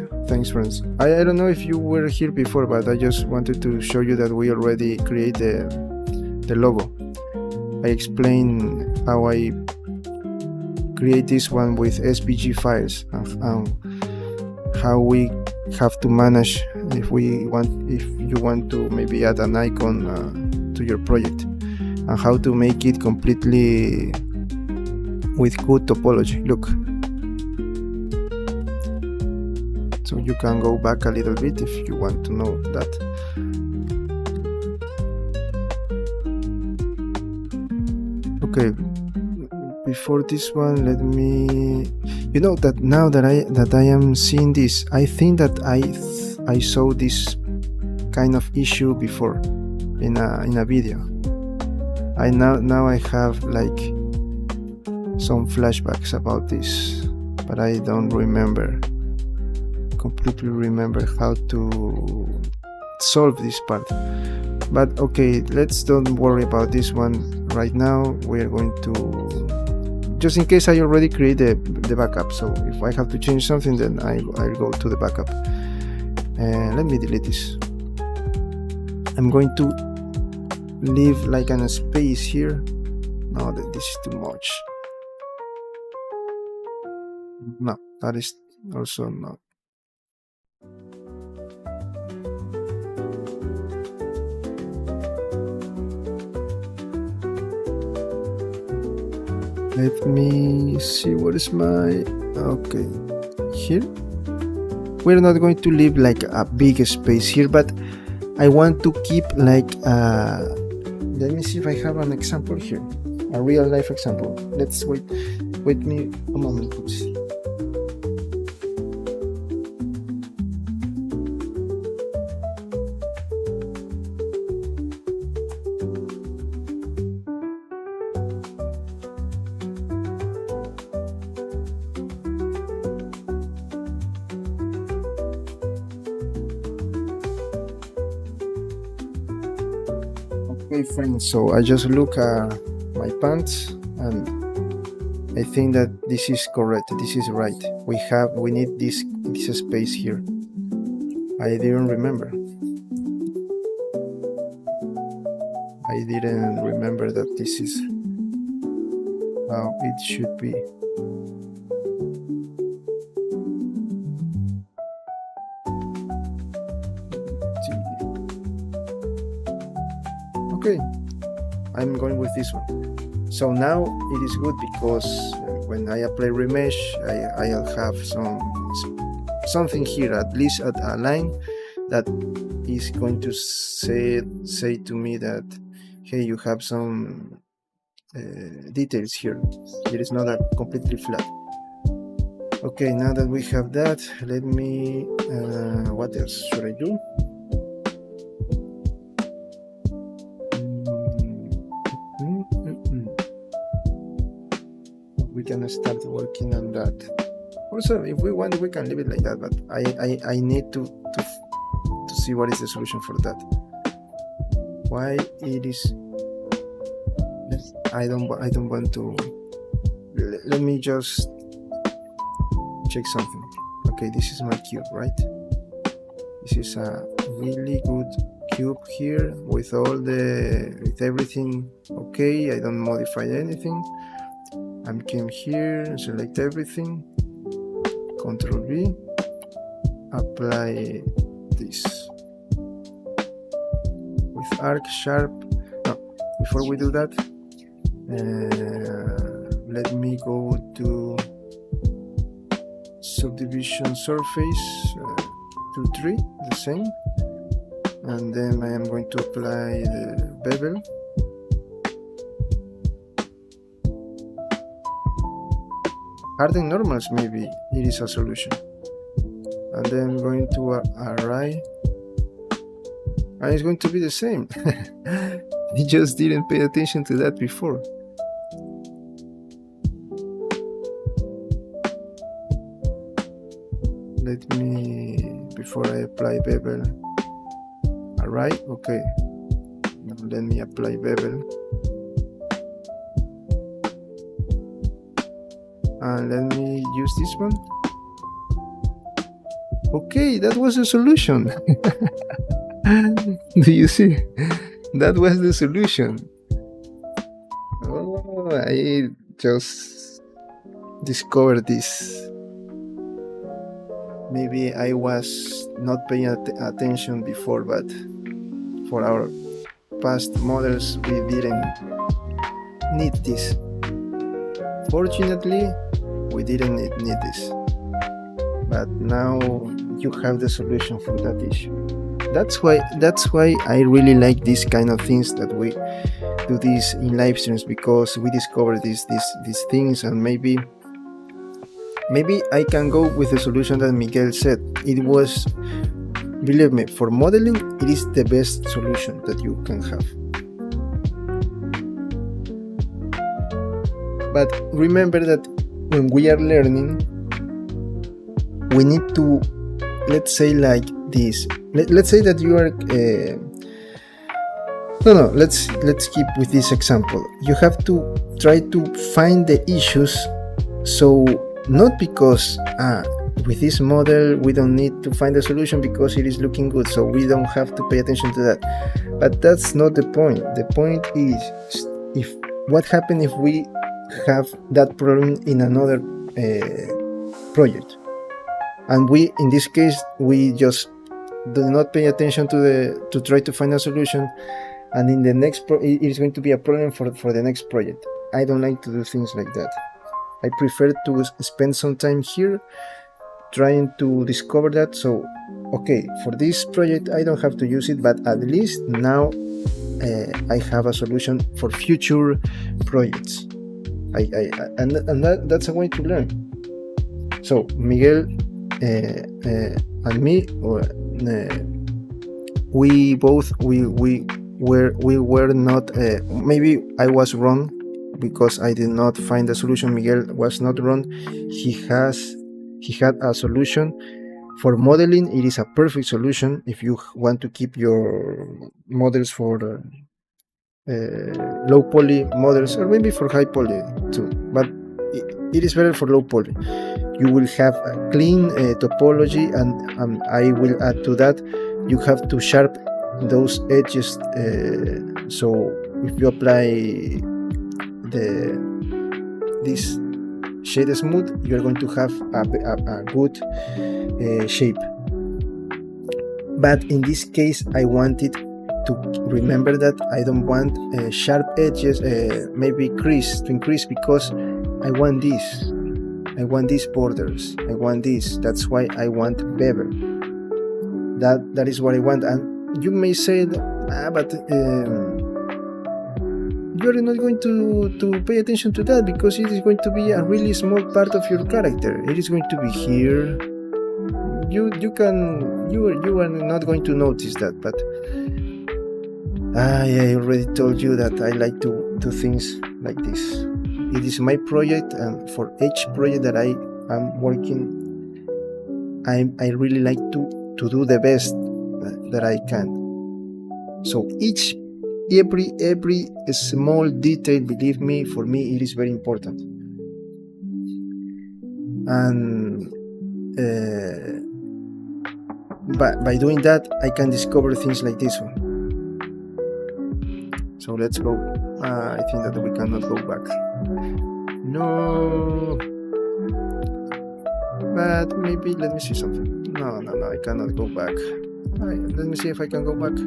friends. I don't know if you were here before, but I just wanted to show you that we already created the logo. I explained how I create this one with SVG files, and how we have to manage if you want to maybe add an icon to your project, and how to make it completely with good topology. Look, so you can go back a little bit if you want to know that. Okay, before this one, let me, that now that I am seeing this, I think that I saw this kind of issue before in a video. Now I have like some flashbacks about this, but I don't completely remember how to solve this part. But okay, let's don't worry about this one right now. We're going to, just in case I already created the backup, so if I have to change something, then I'll go to the backup. Let me delete this. I'm going to leave like a space here. No, this is too much. No, that is also not. Let me see, what is my, okay, here. We're not going to leave like a big space here, but I want to keep like, let me see if I have an example here, a real life example. Let's wait me a moment, please. Okay friends, so I just look at my pants and I think that this is correct, this is right. We need this space here. I didn't remember that this is how it should be. Okay, I'm going with this one. So now it is good because when I apply remesh, I'll have something here, at least at a line that is going to say to me that, hey, you have some details here. It is not completely flat. Okay, now that we have that, let me, what else should I do? We can start working on that. Also, if we want, we can leave it like that, but I need to see what is the solution for that. Why it is, I don't want to, let me just check something. Okay, this is my cube, right? This is a really good cube here with everything okay. I don't modify anything. I came here and select everything, Control V, apply this with arc sharp. No, before we do that, let me go to subdivision surface 2, 3, the same, and then I am going to apply the bevel. Harden normals, maybe it is a solution. And then I'm going to array, and it's going to be the same. I just didn't pay attention to that before. Let me, before I apply bevel, array, okay. Now let me apply bevel. And let me use this one. Okay, that was the solution. Do you see? That was the solution. Oh, I just discovered this. Maybe I was not paying attention before, but for our past models we didn't need this. Fortunately, we didn't need this, but now you have the solution for that issue. That's why I really like these kind of things, that we do this in live streams, because we discover these things, and maybe I can go with the solution that Miguel said. It was, believe me, for modeling, it is the best solution that you can have. But remember that when we are learning, we need to, let's say like this. Let's say that you are let's keep with this example. You have to try to find the issues. So not because with this model we don't need to find a solution because it is looking good, so we don't have to pay attention to that. But that's not the point. The point is, what happens if we have that problem in another project, and we, in this case, we just do not pay attention to try to find a solution, and in the next it is going to be a problem for the next project. I don't like to do things like that. I prefer to spend some time here trying to discover that. So okay, for this project I don't have to use it, but at least now I have a solution for future projects. That's a way to learn. So Miguel and me, we were not. Maybe I was wrong because I did not find a solution. Miguel was not wrong. He had a solution for modeling. It is a perfect solution if you want to keep your models for low poly models, or maybe for high poly too, but it is better for low poly. You will have a clean topology, and I will add to that, you have to sharp those edges, so if you apply this shade smooth, you're going to have a good shape. But in this case I wanted to remember that I don't want sharp edges, maybe crease to increase, because I want these borders, I want this. That's why I want bevel. That is what I want. And you may say that, but you're not going to pay attention to that because it is going to be a really small part of your character. It is going to be here. You are not going to notice that, but I already told you that I like to do things like this. It is my project, and for each project that I I'm working. I really like to do the best that I can. So every small detail, believe me, for me it is very important. And by doing that, I can discover things like this one. So let's go. I think that we cannot go back. No. But maybe let me see something. No, I cannot go back. Let me see if I can go back.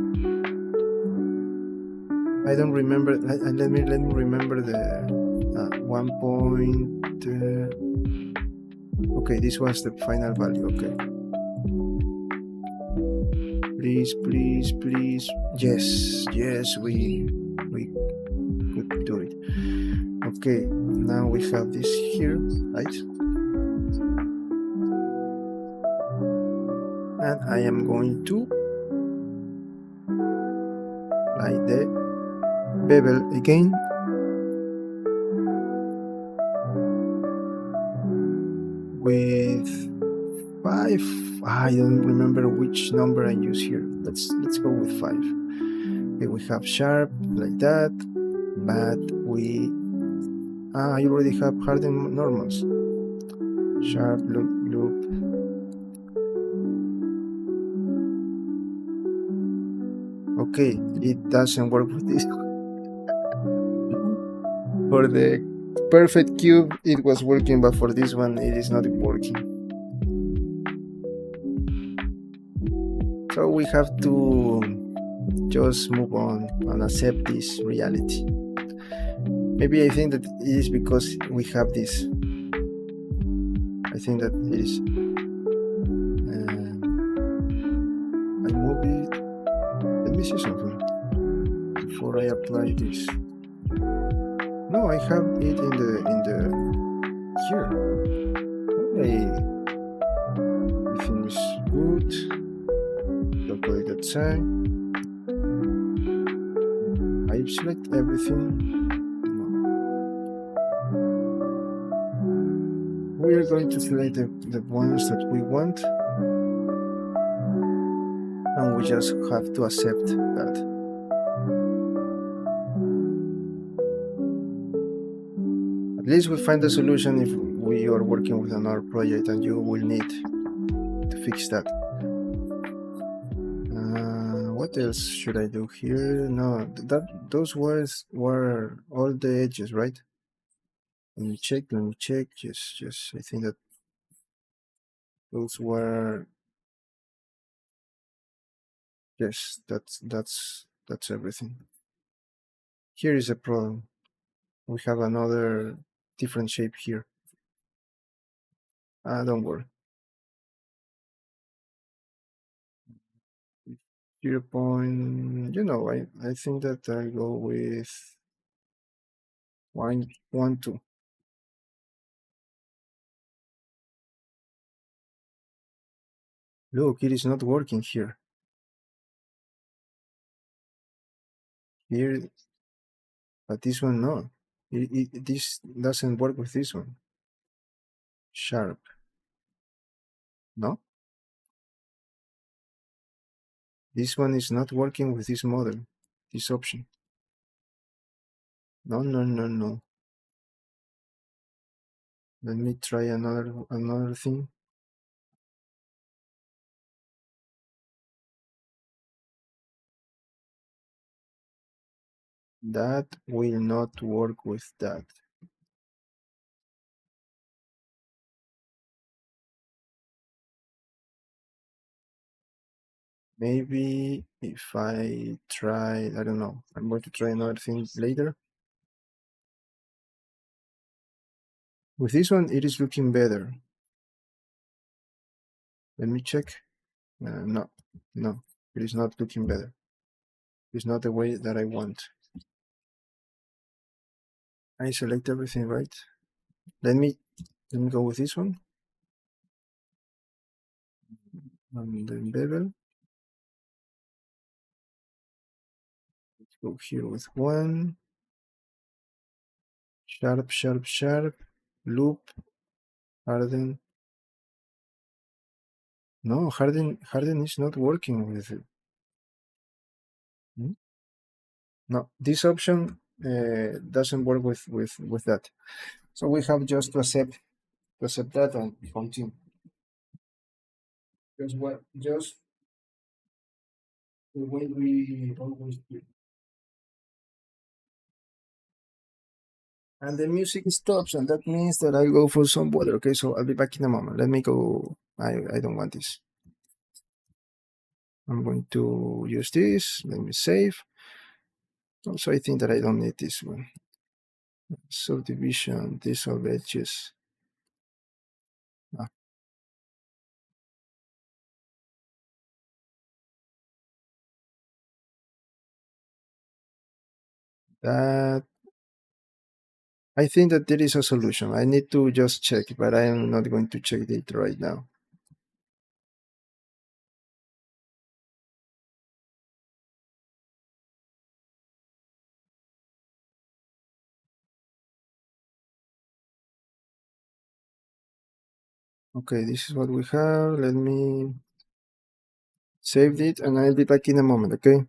I don't remember. Let me remember the 1 point. Okay, this was the final value. Okay. Please. Yes, we could do it. Okay, now we have this here, right? And I am going to apply the bevel again. With 5. I don't remember which number I use here. Let's go with 5. Okay, we have sharp like that, but I already have hardened normals. Sharp, loop. Okay, it doesn't work with this. For the perfect cube it was working, but for this one it is not working. So we have to just move on and accept this reality. Maybe I think that it is because we have this. I think that it is. I move it. Let me see something before I apply this. No, I have it in the here. Okay, everything is good. Calculate that side. I select everything. We are going to select the ones that we want, and we just have to accept that. At least we find a solution if we are working with another project and you will need to fix that. What else should I do here? No, those were all the edges, right? Let me check. Yes. I think that those were. Yes, that's everything. Here is a problem. We have another different shape here. Don't worry. 0 point. I think that I'll go with 1, 2. Look, it is not working here. Here, but this one no. This doesn't work with this one. Sharp. No? This one is not working with this model, this option. No. Let me try another thing. That will not work with that. Maybe if I try, I don't know, I'm going to try another thing later. With this one, it is looking better. Let me check. No, it is not looking better. It's not the way that I want. I select everything, right? Let me go with this one. And then bevel. Let's go here with 1. Sharp. Loop. Harden. No, Harden is not working with it. Hmm? No, this option doesn't work with that. So we have just to accept that and continue. Just the way we always do. And the music stops, and that means that I'll go for some water. Okay, so I'll be back in a moment. Let me go. I don't want this. I'm going to use this. Let me save. Also, I think that I don't need this one. Subdivision, dissolve edges. Ah, that I think that there is a solution. I need to just check, but I am not going to check it right now. Okay, this is what we have. Let me save it, and I'll be back in a moment. Okay.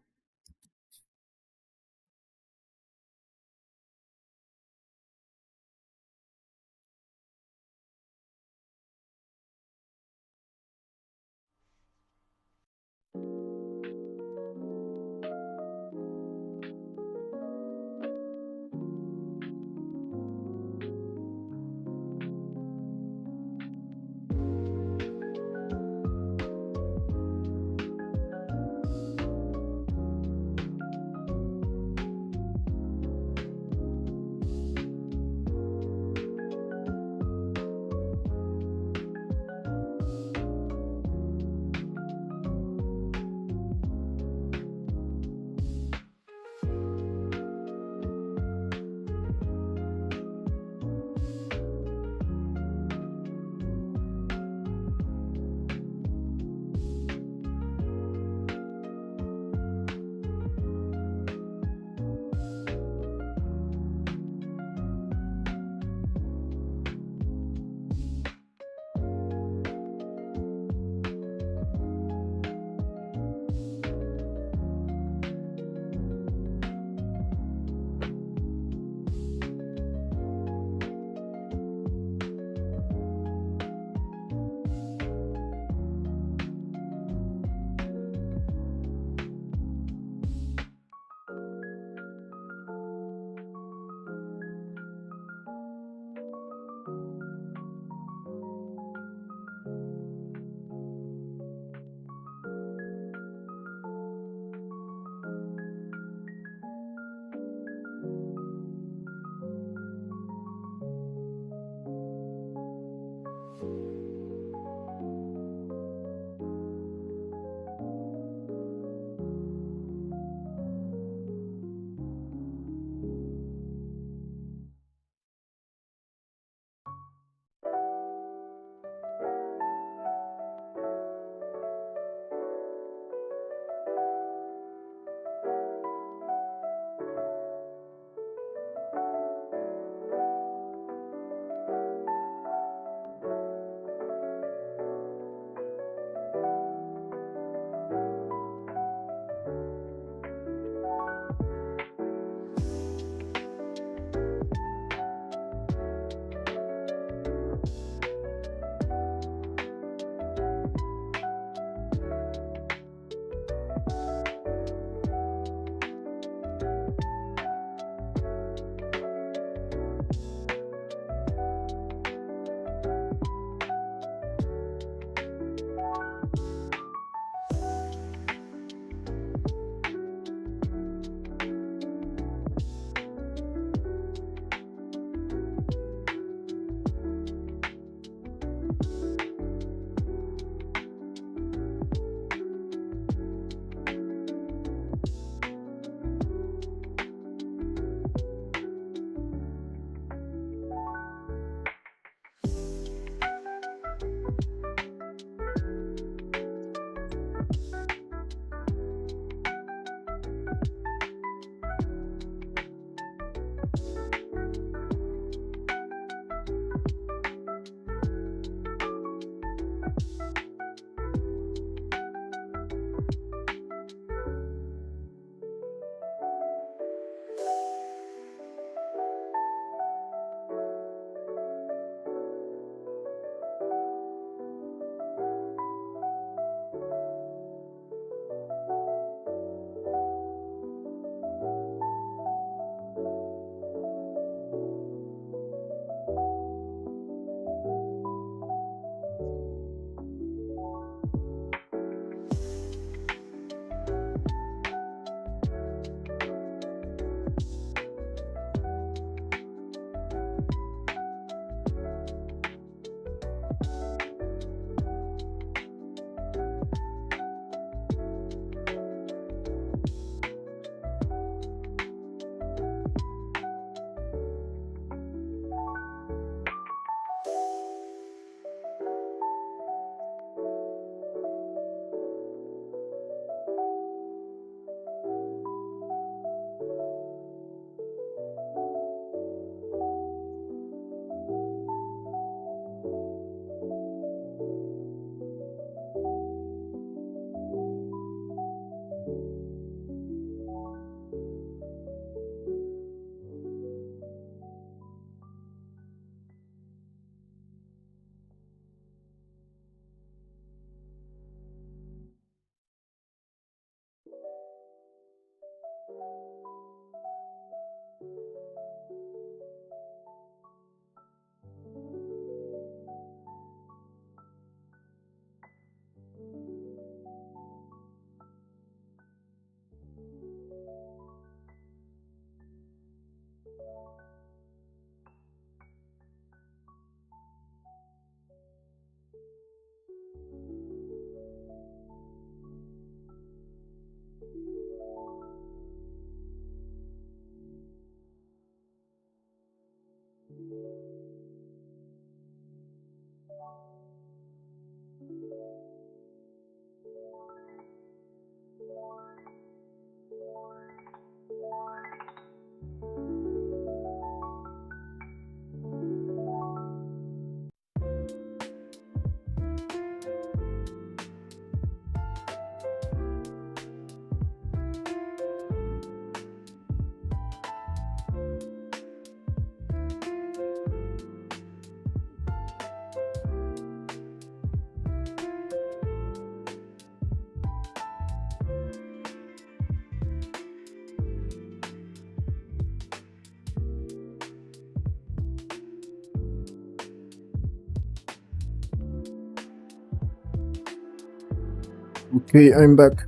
Okay, I'm back.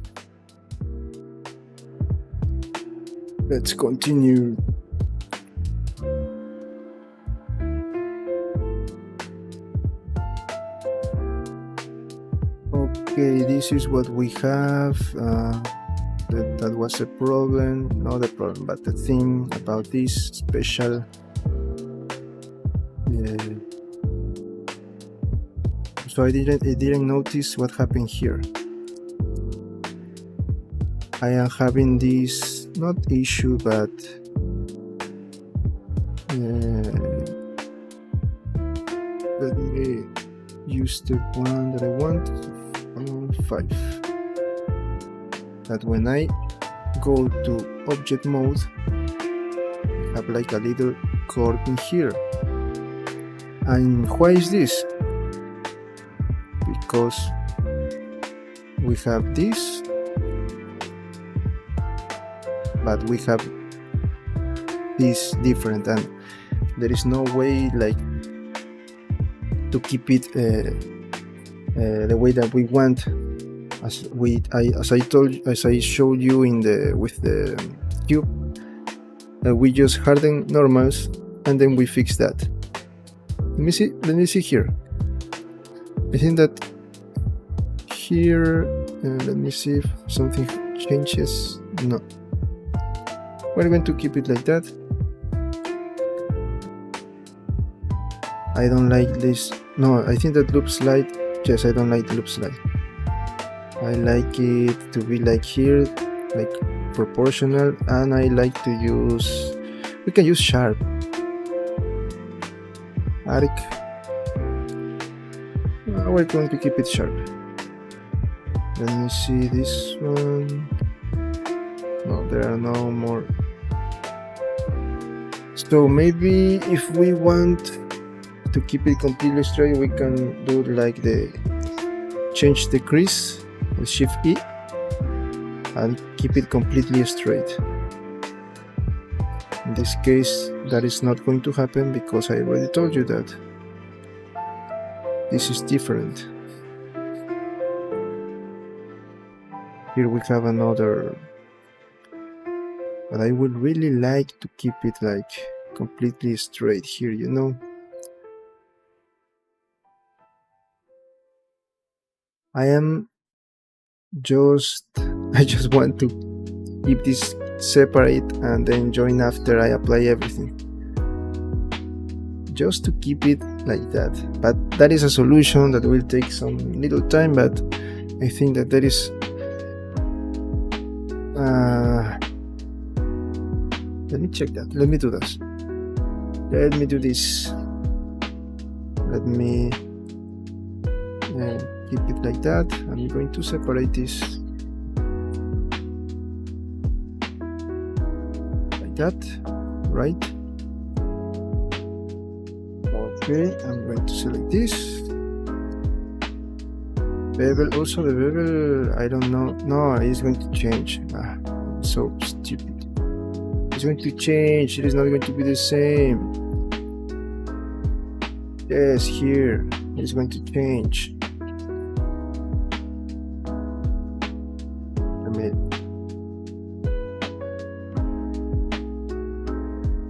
Let's continue. Okay, this is what we have. That was a problem, not a problem, but the thing about this special so I didn't notice what happened here. I am having this not issue, but let me use the one that I want, 5. That when I go to object mode, I have like a little chord in here. And why is this? Because we have this, but we have this different, and there is no way like to keep it the way that we want. As I showed you with the cube, we just harden normals and then we fix that. Let me see here. I think that here, let me see if something changes. No, we're going to keep it like that. I don't like this. No, I think that loop slide. Yes, I don't like the loop slide. I like it to be like here, like proportional, and I like to use, we can use sharp arc. We're going to keep it sharp. Let me see this one. No, there are no more. So maybe if we want to keep it completely straight, we can do like change the crease with Shift E and keep it completely straight. In this case, that is not going to happen because I already told you that this is different. Here we have another, but I would really like to keep it like completely straight here, you know. I just want to keep this separate and then join after I apply everything, just to keep it like that. But that is a solution that will take some little time, but I think that there is let me check that. Let me do this. Let me do this. Let me keep it like that. I'm going to separate this like that, right? Okay, I'm going to select this. Bevel, also the bevel, I don't know. No, it's going to change. I'm so stupid. It's going to change. It is not going to be the same. Yes, here it's going to change.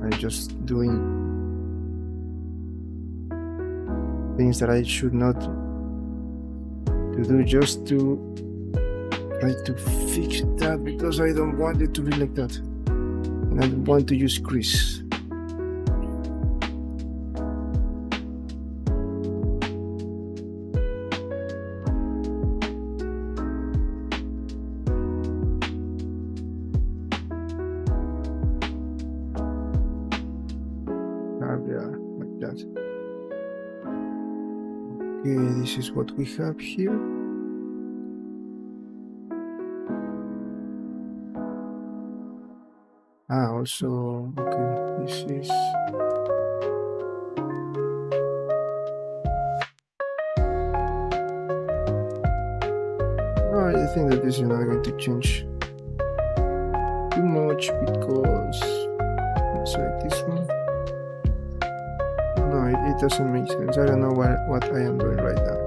I'm just doing things that I should not do, just to try to fix that, because I don't want it to be like that, and I don't want to use crease. Yeah, like that. Okay, this is what we have here. Also, okay, this is I think that this is not going to change too much, because let's select this one. No, it doesn't make sense. I don't know what I am doing right now.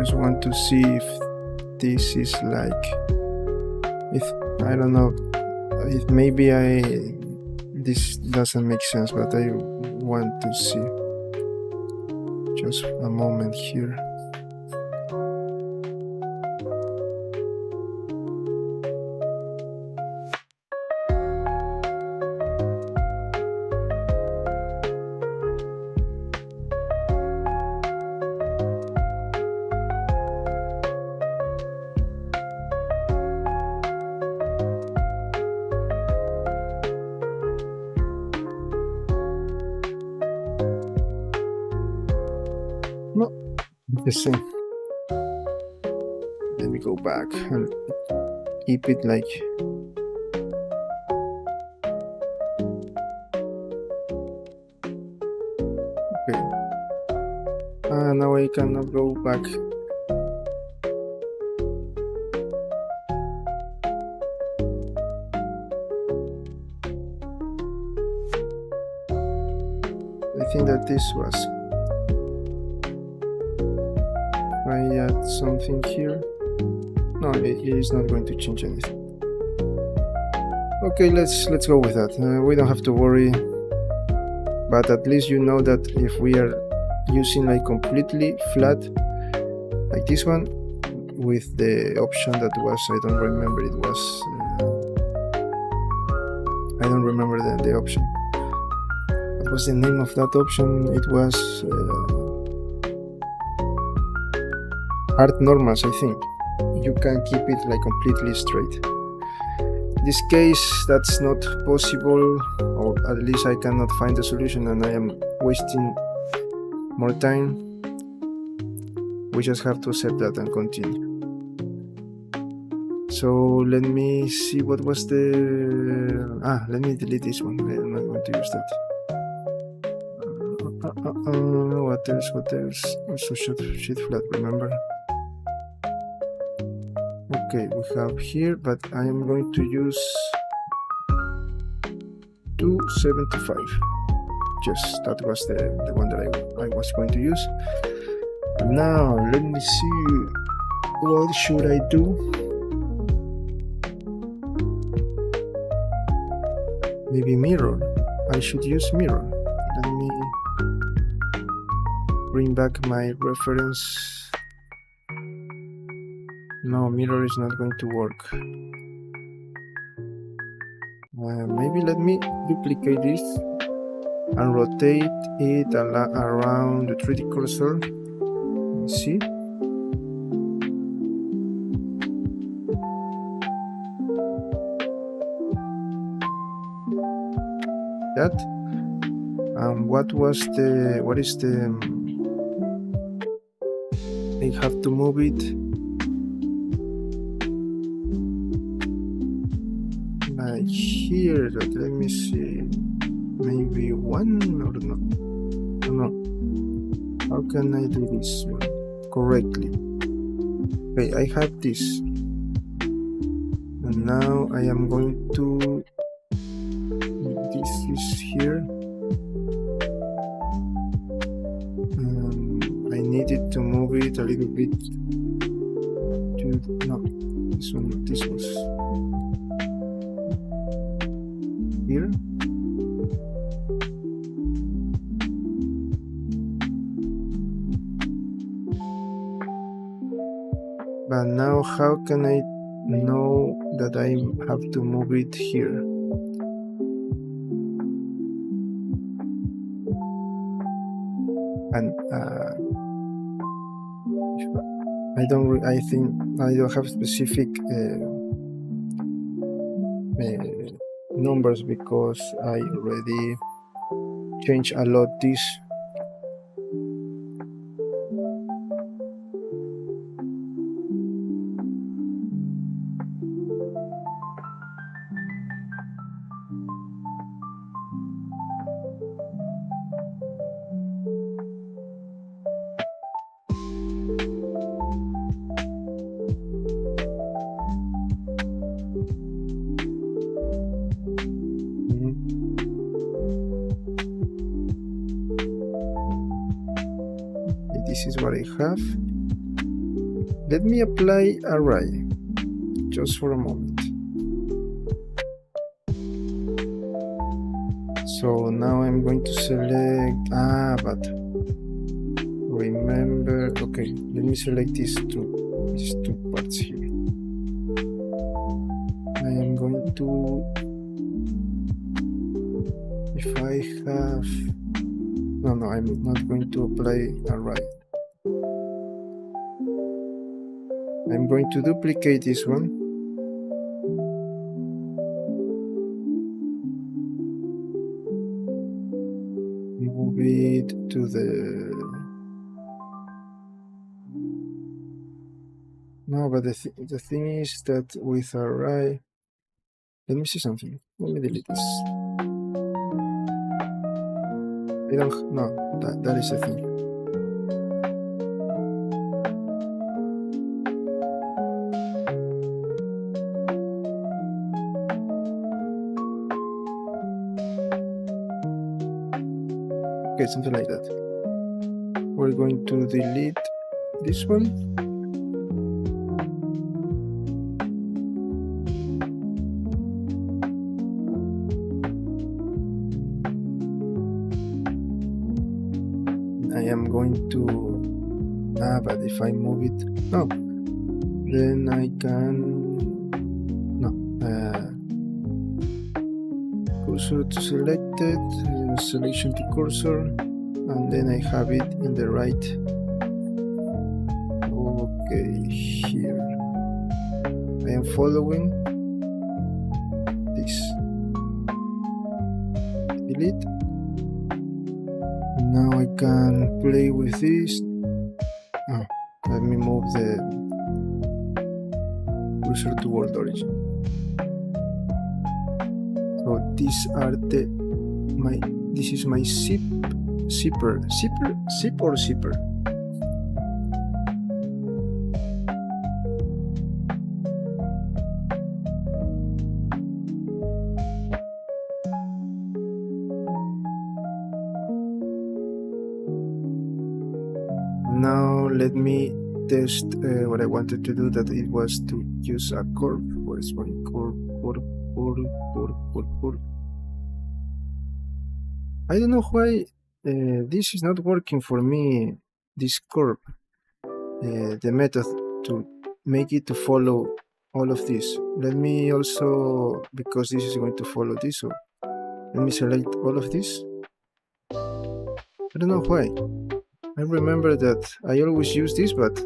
just want to see if this is like, if I don't know, if maybe this doesn't make sense, but I want to see. Just a moment here. No, the same. Let me go back and keep it like. Okay. Now I cannot go back. I think that this was. I add something here. No, it is not going to change anything. Okay, let's go with that. We don't have to worry, but at least you know that if we are using like completely flat, like this one, with the option that was, I don't remember, it was, I don't remember the option. What was the name of that option? It was hard normals, I think. You can keep it like completely straight. In this case, that's not possible, or at least I cannot find the solution, and I am wasting more time. We just have to accept that and continue. So let me see what was the. Let me delete this one. I'm not going to use that. What else? Also sheet flat, remember? Okay, we have here, but I am going to use 275. Yes, that was the one that I was going to use. Now let me see, what should I do? Maybe mirror. I should use mirror. Let me bring back my reference. No, mirror is not going to work. Maybe let me duplicate this and rotate it around the 3D cursor. See? That. What is the? I have to move it. Like here, let me see, maybe one or no. How can I do this one correctly? Okay, I have this, and now I am going to. This is here. I needed to move it a little bit. No, this one. This was. Here. But now how can I know that I have to move it here? And I think I don't have specific numbers because I already changed a lot this. This is what I have. Let me apply array just for a moment. So now I'm going to select, but remember, okay, let me select these two parts here. I am going to, if I have, no, I'm not going to apply array. I'm going to duplicate this one. Move it to the, no, but the thing is that with array, let me see something. Let me delete this. I don't, no, that is the thing. Okay, something like that. We're going to delete this one. I am going to, but if I move it, no, then I can, no, cursor to selected, selection to cursor, and then I have it in the right. Okay, here I am following this. Delete. Now I can play with this. Let me move the cursor toward origin. So these are this is my zipper. Zip or zipper? Now let me test what I wanted to do, that it was to use a curve. Where's my curve? I don't know why this is not working for me, this curve, the method to make it to follow all of this. Let me also, because this is going to follow this, so let me select all of this. I don't know why. I remember that I always use this, but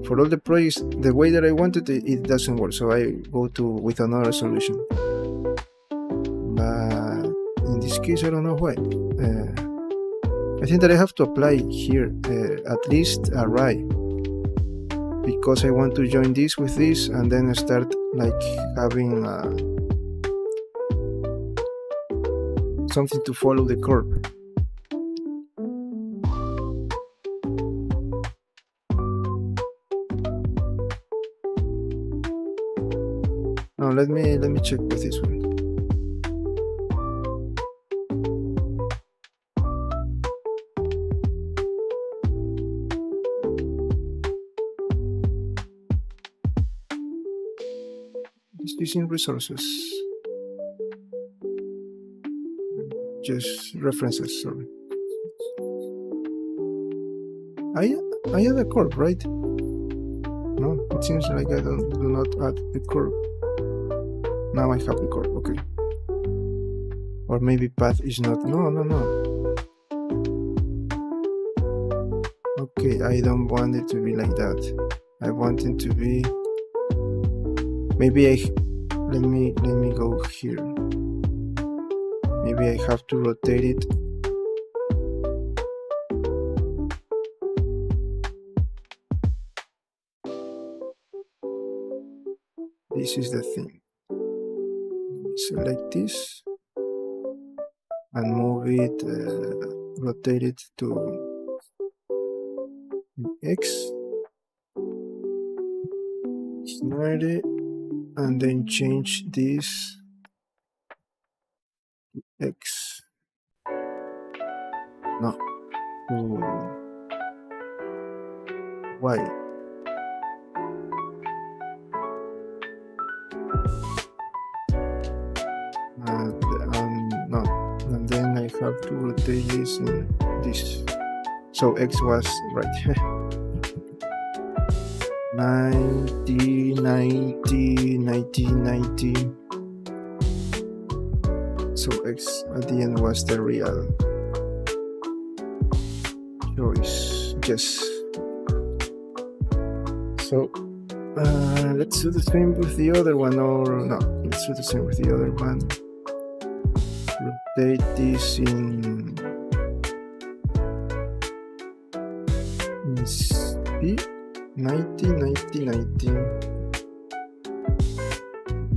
for all the projects, the way that I wanted it doesn't work, so I go with another solution. But in this case, I don't know why. I think that I have to apply here at least array, because I want to join this with this and then start like having something to follow the curve. Now let me check with this one. It's using resources. Just references, sorry. I add a curve, right? No, it seems like I do not add the curve. Now I have the curve, okay. Or maybe path is not, no. Okay, I don't want it to be like that. I want it to be, maybe let me go here. Maybe I have to rotate it. This is the thing. Select this and move it, rotate it to X, 90, and then change this to X. No, to Y. rotate this in this. So X was right. 90, 90, 90, 90. So X at the end was the real choice. Yes. So let's do the same with the other one, or no, let's do the same with the other one. Rotate this in C, 90, 90, 90.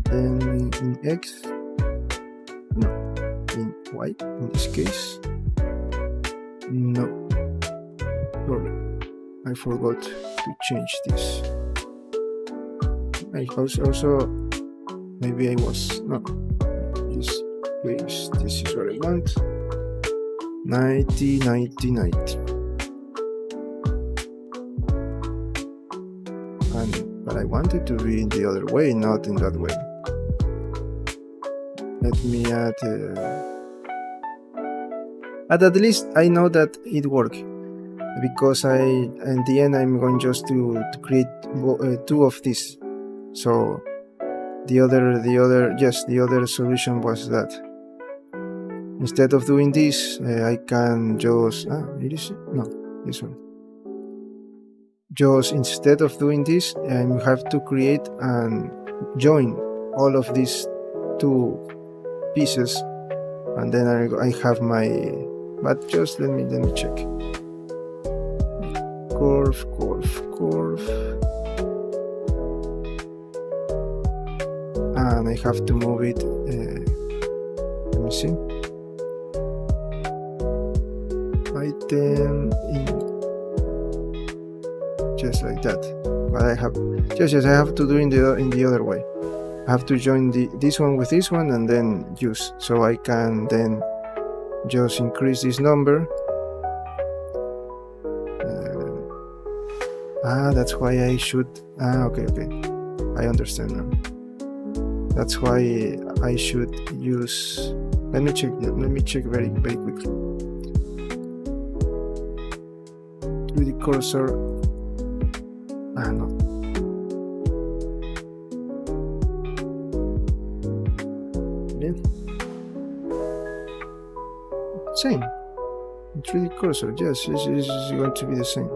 Then in X, no, in Y, in this case, no, sorry, I forgot to change this. I also, maybe I was, no, this is what I want. 90, 90, 90. But I want it to be in the other way, not in that way. Let me add, at least I know that it worked, because in the end I'm going just to create two of these. So the other solution was that instead of doing this, I can just this one. Just instead of doing this, I have to create and join all of these two pieces, and then I have my. But just let me check. Curve. And I have to move it. Let me see. Item in. Just like that, but I have I have to do in the other way. I have to join this one with this one and then use, so I can then just increase this number. That's why I should. Okay, I understand now. That's why I should use. Let me check very quickly. With the cursor. No. Yeah. Same. 3D cursor, yes, it's going to be the same.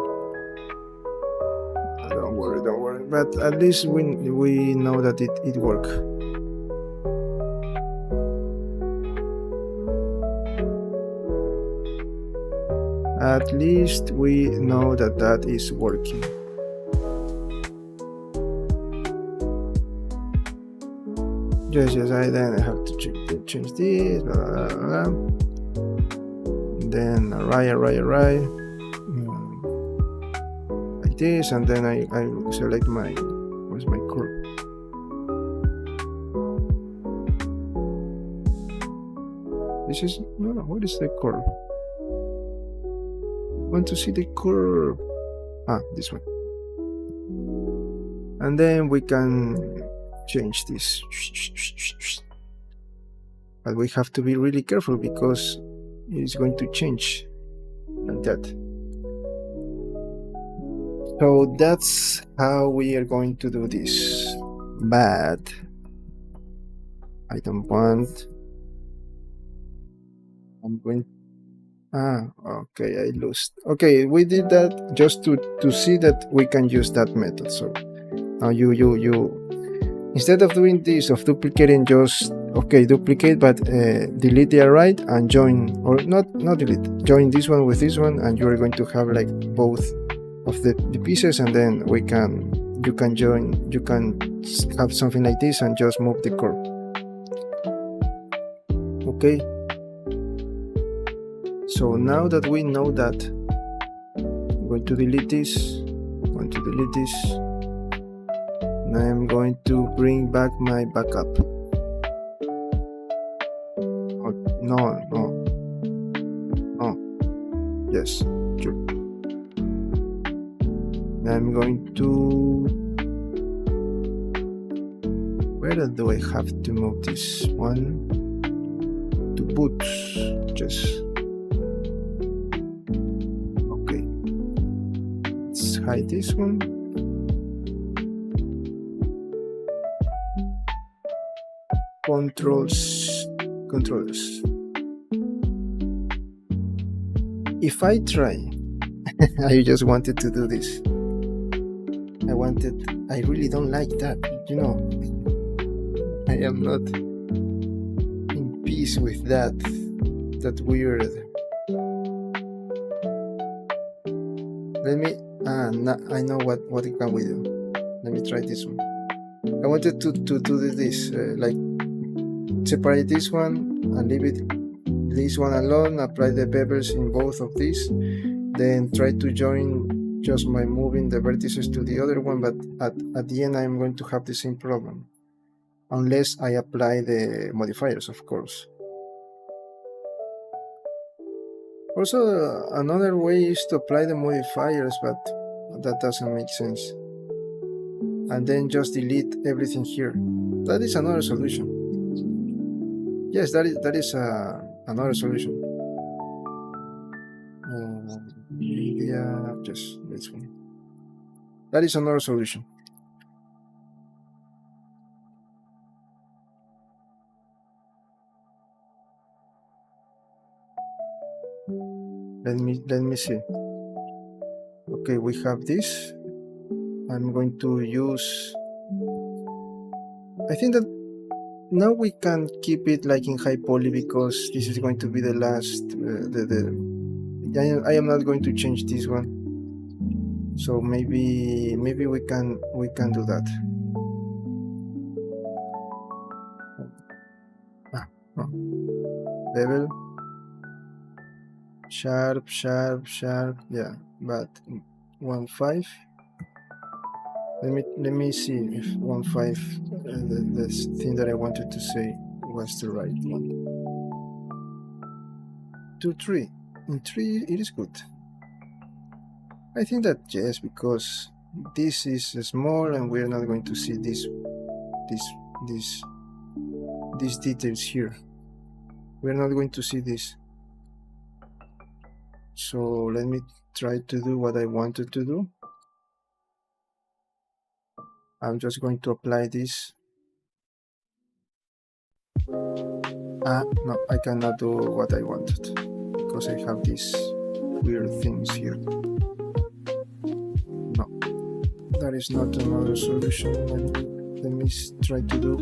Don't worry. But at least we know that it works. At least we know that is working. Yes, I then have to change this, blah, blah, blah. Then array, like this, and then I select where's my curve? This is, no, what is the curve? I want to see the curve. This one. And then we can change this, but we have to be really careful because it's going to change like that. So that's how we are going to do this. But I don't want. I'm going. Okay, I lost. Okay, we did that just to see that we can use that method. So now you. Instead of doing this, of duplicating, just duplicate, but delete the array and join, or not delete, join this one with this one, and you are going to have like both of the pieces, and then you can have something like this and just move the curve. Okay. So now that we know that, I'm going to delete this. And I'm going to bring back my backup. No. Yes, sure. I'm going to. Where do I have to move this one? To boots. Just let's hide this one. Controllers. If I try, I just wanted to do this. I really don't like that, I am not in peace with that weird. Let me, I know what can we do. Let me try this one. I wanted to do this, like separate this one and leave this one alone, apply the pebbles in both of these, then try to join just by moving the vertices to the other one, but at the end I'm going to have the same problem, unless I apply the modifiers, of course. Also, another way is to apply the modifiers, but that doesn't make sense. And then just delete everything here. That is another solution. Yes, that is another solution. Yeah, just this one. That is another solution. Let me see. Okay, we have this. I'm going to use. I think that now we can keep it like in high poly because this is going to be the last. I am not going to change this one. So maybe we can do that. No. Level. Sharp. Yeah, but 1.5. Let me see if 1.5, the thing that I wanted to say was the right one. 2.3. In 3 it is good. I think that yes, because this is small and we're not going to see these details here. We're not going to see this. So let me try to do what I wanted to do. I'm just going to apply this. No, I cannot do what I wanted because I have these weird things here. No, that is not another solution. Let me try to do.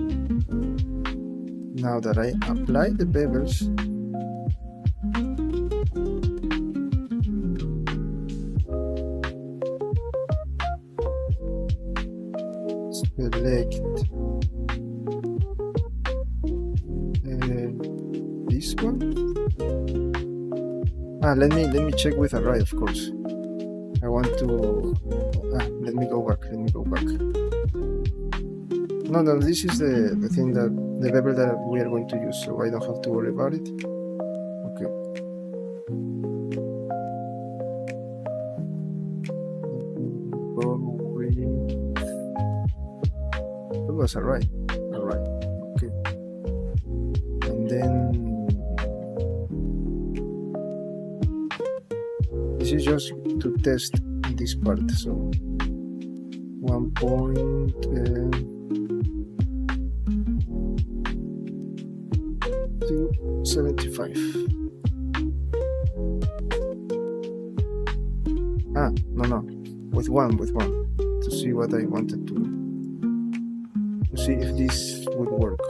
Now that I apply the pebbles, select this one. Let me check with array, of course. I want to. Let me go back. No, this is the thing that the pebble that we are going to use, so I don't have to worry about it. Okay. It was alright. Okay. And then this is just to test this part. So 1.275. No. With one to see what I wanted to see if this would work.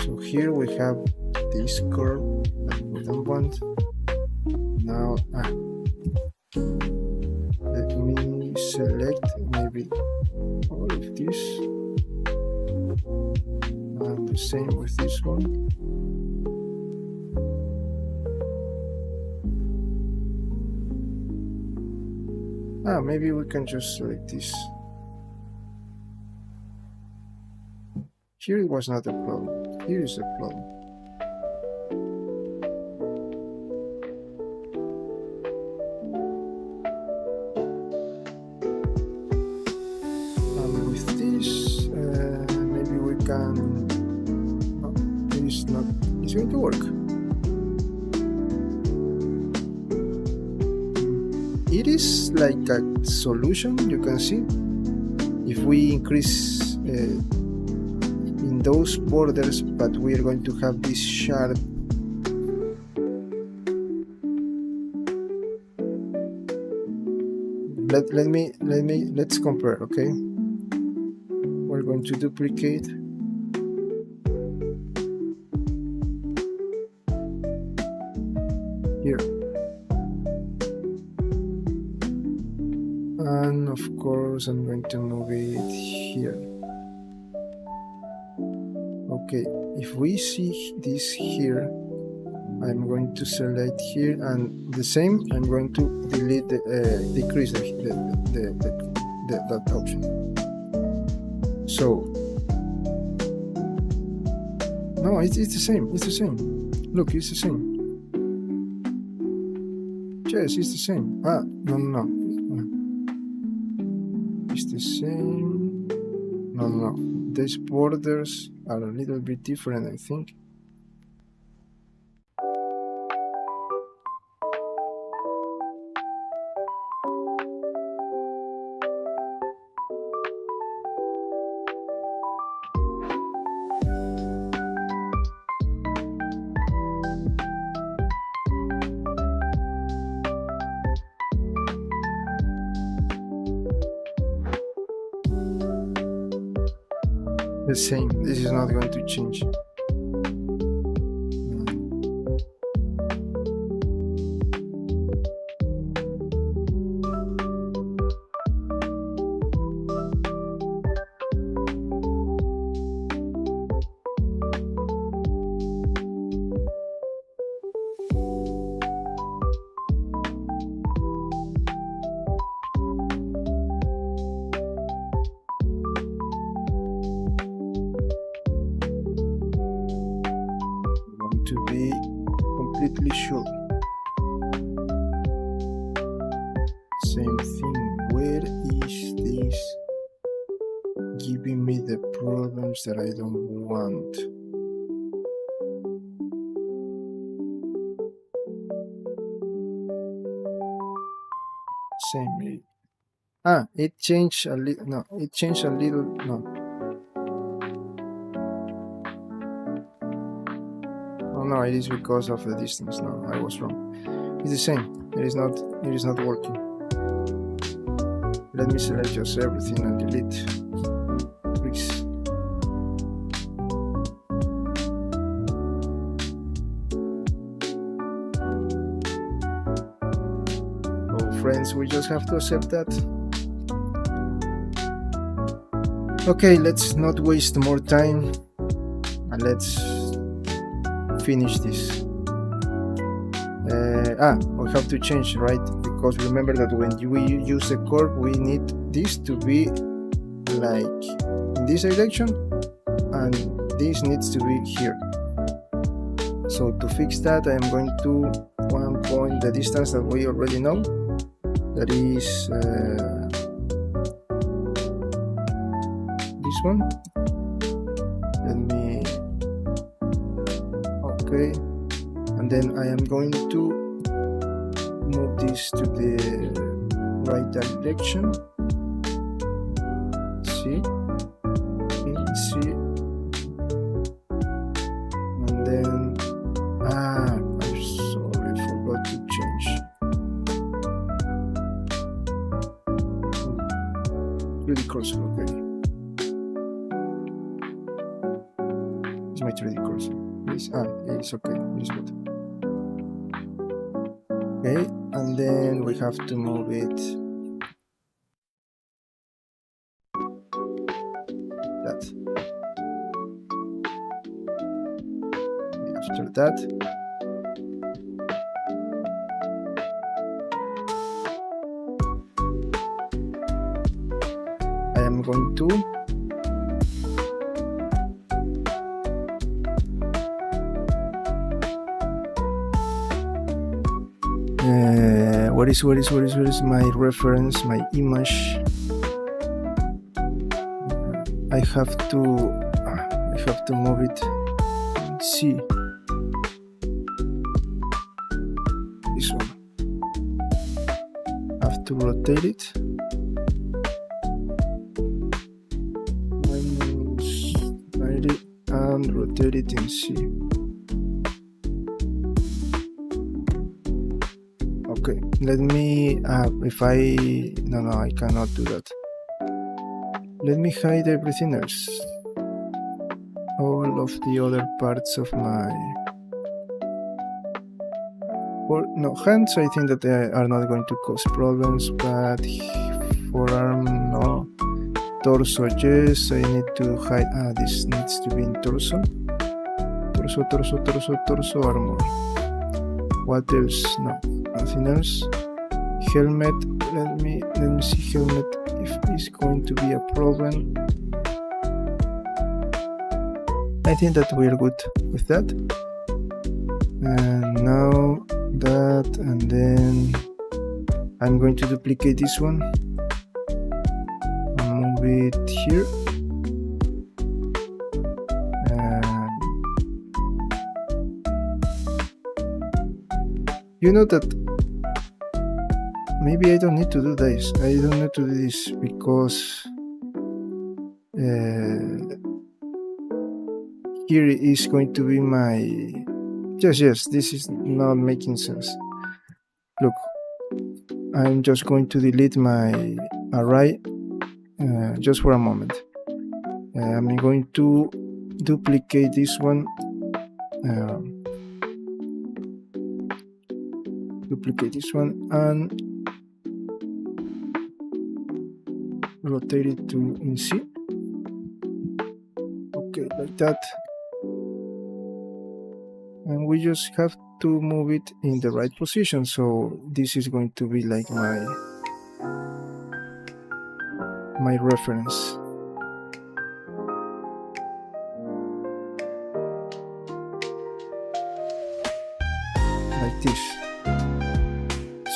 So here we have this curve that we don't want. Now let me select maybe all of this, and the same with this one. Maybe we can just select this. Here it was not a problem. Here is a problem. And with this, maybe we can. No, it is not. It's going to work. It is like a solution, you can see. If we increase in those borders, but we are going to have this sharp let's compare, okay? We're going to duplicate. Here. And of course I'm going to move it here. Okay, if we see this here, I'm going to select here, and the same, I'm going to delete decrease that option. So no, it's the same. It's the same. Look, it's the same. Yes, it's the same. No. It's the same. No. These borders are a little bit different, I think. The same. This is not going to change. To be completely sure. Same thing. Where is this giving me the problems that I don't want? Same. It changed a little. No, it changed a little. No. No, it is because of the distance. No, I was wrong. It's the same. It is not working. Let me select just everything and delete, please. Oh, friends, we just have to accept that. Okay, let's not waste more time and let's finish this. We have to change, right? Because remember that when we use a curve, we need this to be like in this direction, and this needs to be here. So to fix that, I am going to point the distance that we already know. That is this one. Let me. Okay, and then I am going to move this to the right direction. See, and then I'm sorry, I forgot to change. Really cursor, okay. It's my 3D cursor. It's okay. It's good. Okay, and then we have to move it that. After that, I am going to where is my reference, my image? I have to move it. See, this one. I have to to rotate it. -90 and rotate it in C. Okay, let me, if I, no, I cannot do that. Let me hide everything else. All of the other parts of my, or no, hands I think that they are not going to cause problems, but forearm, no. Torso, yes, I need to hide, this needs to be in torso. Torso, armor. What else? No, nothing else. Helmet, let me see helmet if it's going to be a problem. I think that we're good with that. And now that, and then I'm going to duplicate this one and move it here. And you know that maybe I don't need to do this. I don't need to do this because here is going to be my, yes, this is not making sense. Look, I'm just going to delete my array just for a moment. I'm going to duplicate this one, and rotate it to in C. Okay, like that. And we just have to move it in the right position, so this is going to be like my reference. Like this.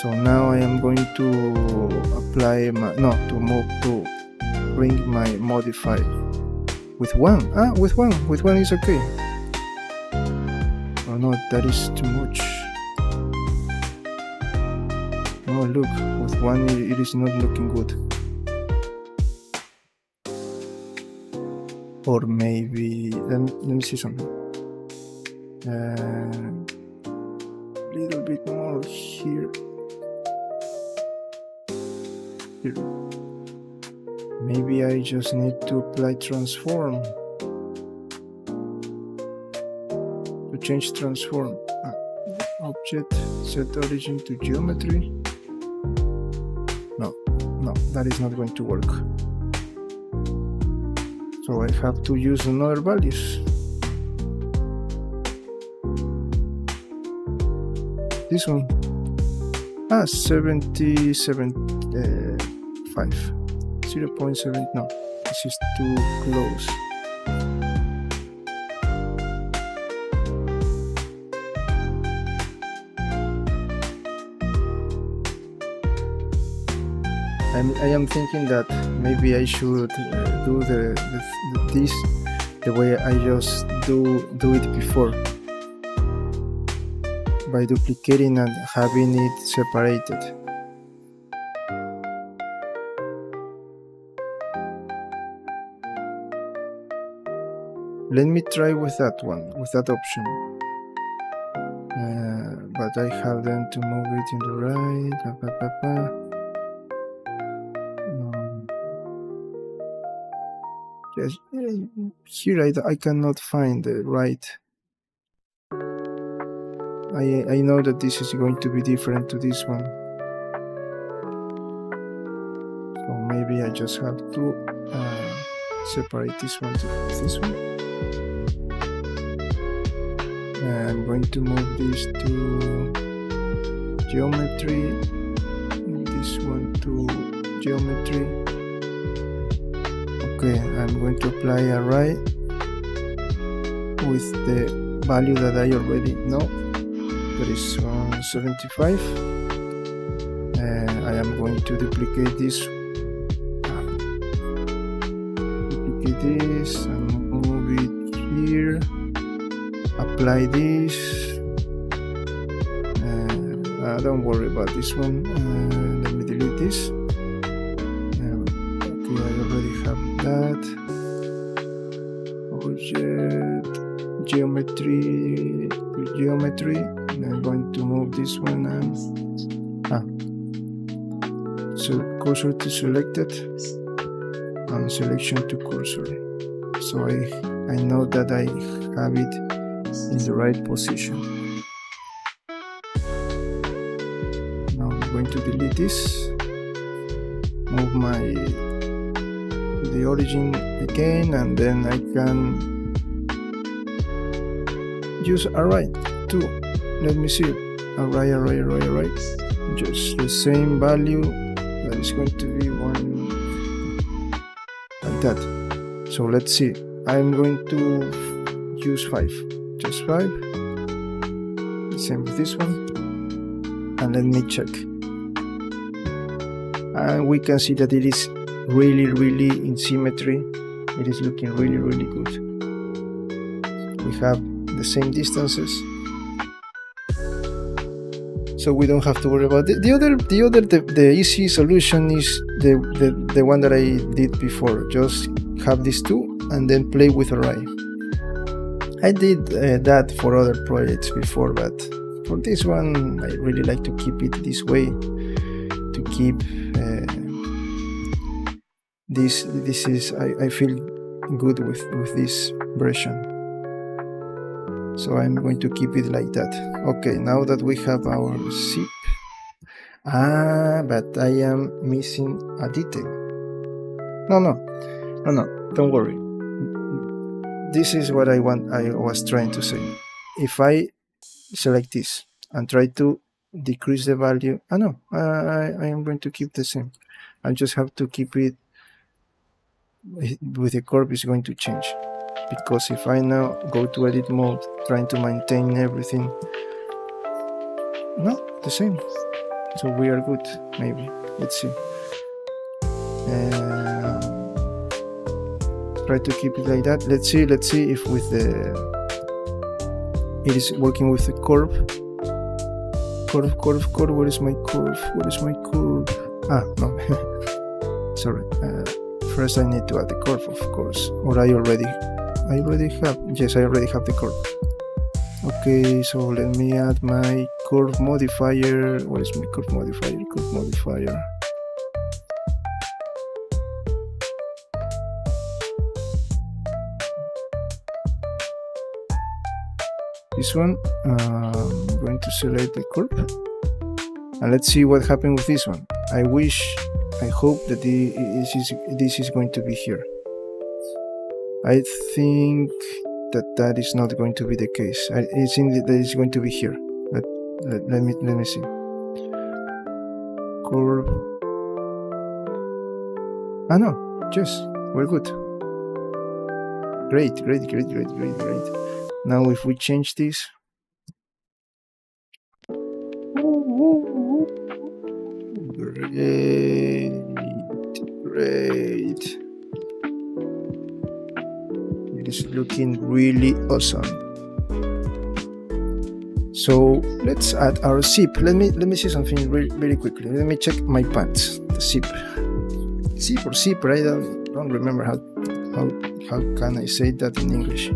So now I am going to apply to bring my modify with one. With one is okay. Oh no, that is too much. Oh look, with one it is not looking good. Or maybe, let me see something. Little bit more here. Maybe I just need to apply transform. To change transform. Object, set origin to geometry. No, that is not going to work. So I have to use another values. This one. 77.5. 0.7. No, this is too close. I am thinking that maybe I should do this the way I just do it before, by duplicating and having it separated. Let me try with that one, with that option. But I have them to move it in the right. Yes, here I cannot find the right. I know that this is going to be different to this one. So maybe I just have to separate this one to this one. I'm going to move this to geometry, this one to geometry. Okay, I'm going to apply array with the value that I already know, that is 75. I am going to duplicate this and move it here, apply this. Don't worry about this one. Let me delete this. Okay, I already have that. Object, geometry. And I'm going to move this one and so cursor to selected and selection to cursor. So I know that I have it in the right position. Now I'm going to delete this, move to the origin again, and then I can use array too. Let me see. Array. Just the same value. That is going to be one like that. So let's see. I'm going to use 5. Just 5. The same with this one. And let me check. And we can see that it is really in symmetry. It is looking really good. We have the same distances, so we don't have to worry about it. The easy solution is the one that I did before. Just have these two and then play with array. I did that for other projects before, but for this one I really like to keep it this way, to keep this is I feel good with this version. So I'm going to keep it like that. Okay, now that we have our zip. But I am missing a detail. No, don't worry. This is what I was trying to say. If I select this and try to decrease the value, I am going to keep the same. I just have to keep it with the curve is going to change. Because if I now go to edit mode, trying to maintain everything, no, the same. So we are good, maybe. Let's see. Try to keep it like that. Let's see if with it is working with the curve. Curve. Where is my curve? No. Sorry. First I need to add the curve, of course. Or I already have. Yes, I already have the curve. Okay, so let me add my curve modifier. Where is my curve modifier? This one. I'm going to select the curve, and let's see what happened with this one. I hope that this is going to be here. I think that is not going to be the case. I think that it's going to be here. Let me see. Curve. No. Yes, we're good. Great. Now if we change this. Great. It is looking really awesome. So let's add our zip. Let me see something very quickly. Let me check my pants. The zip. Zip or zipper. I don't remember how can I say that in English.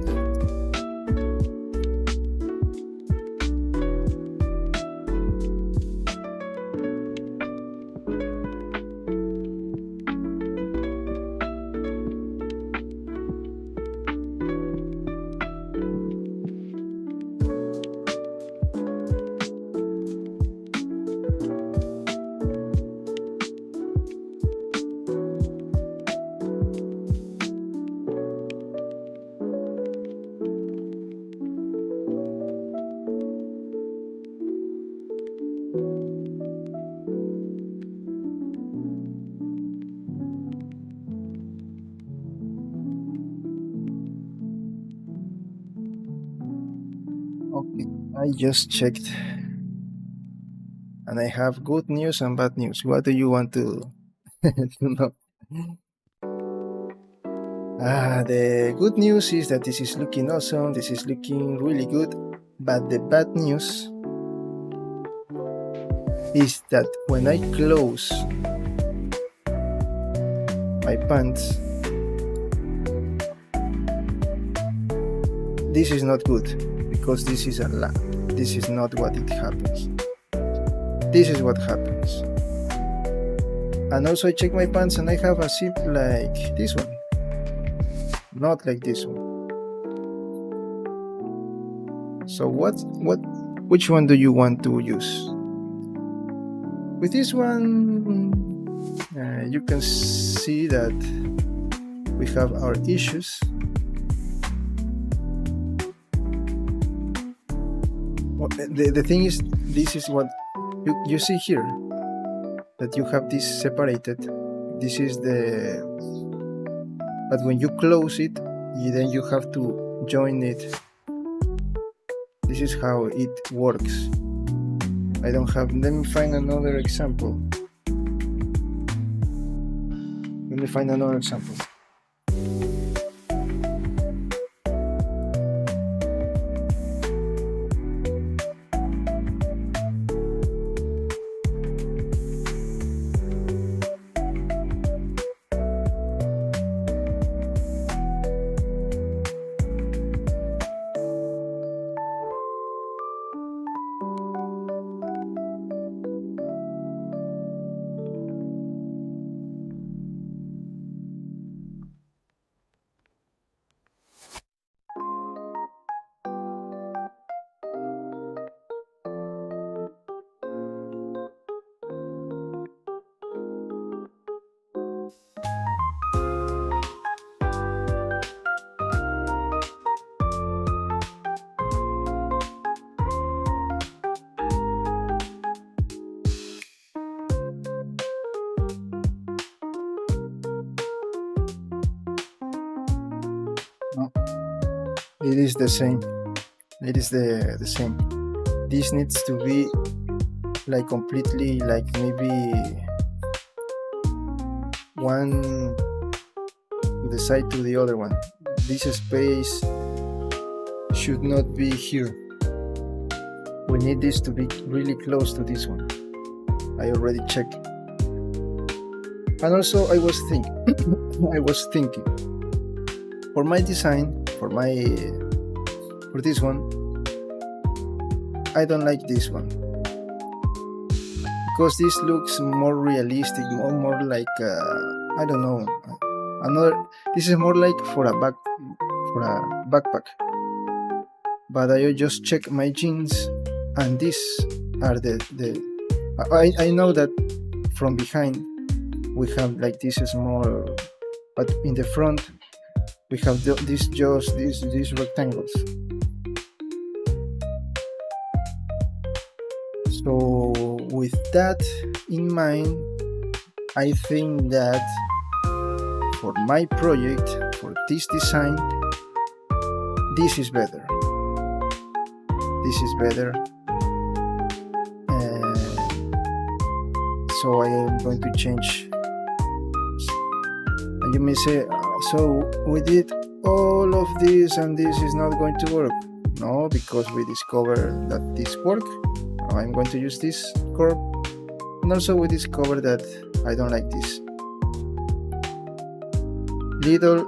Okay, I just checked and I have good news and bad news. What do you want to know? The good news is that this is looking awesome, this is looking really good, but the bad news is that when I close my pants, this is not good, because this is a lie. This is not what it happens. This is what happens. And also I check my pants and I have a zip like this one, not like this one. So which one do you want to use? With this one, you can see that we have our issues. The thing is, this is what you see here, that you have this separated. This is but when you close it, then you have to join it. This is how it works. I don't have, let me find another example. No, it is the same. It is the same. This needs to be like completely, like maybe one the side to the other one. This space should not be here. We need this to be really close to this one. I already checked. And also I was thinking for my design, for this one, I don't like this one, because this looks more realistic, more like I don't know, this is more like for a backpack. But I just check my jeans, and these are I know that from behind we have like this small, but in the front we have these rectangles. So with that in mind, I think that for my project, for this design, this is better. So I am going to change. And you may say, so we did all of this and this is not going to work. No, because we discovered that this works. I'm going to use this curve, and also we discovered that I don't like this little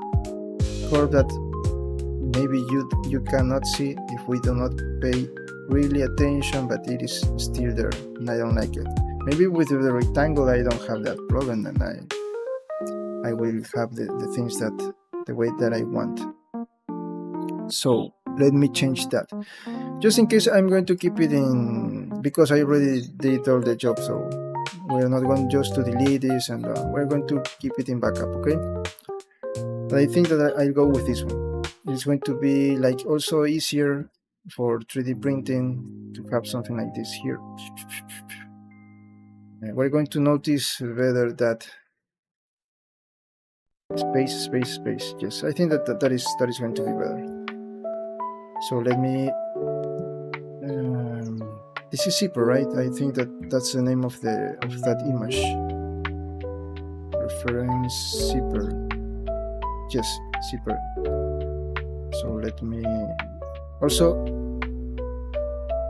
curve that maybe you cannot see if we do not pay really attention, but it is still there and I don't like it. Maybe with the rectangle I don't have that problem, and I will have the things that the way that I want. So let me change that, just in case I'm going to keep it in, because I already did all the job, so we're not going just to delete this, and we're going to keep it in backup, okay? But I think that I'll go with this one. It's going to be like also easier for 3D printing to have something like this here. We're going to notice better that space. Yes, I think that is going to be better. So let me this is zipper, right? I think that's the name of that image. Reference zipper. Yes, zipper. So let me also,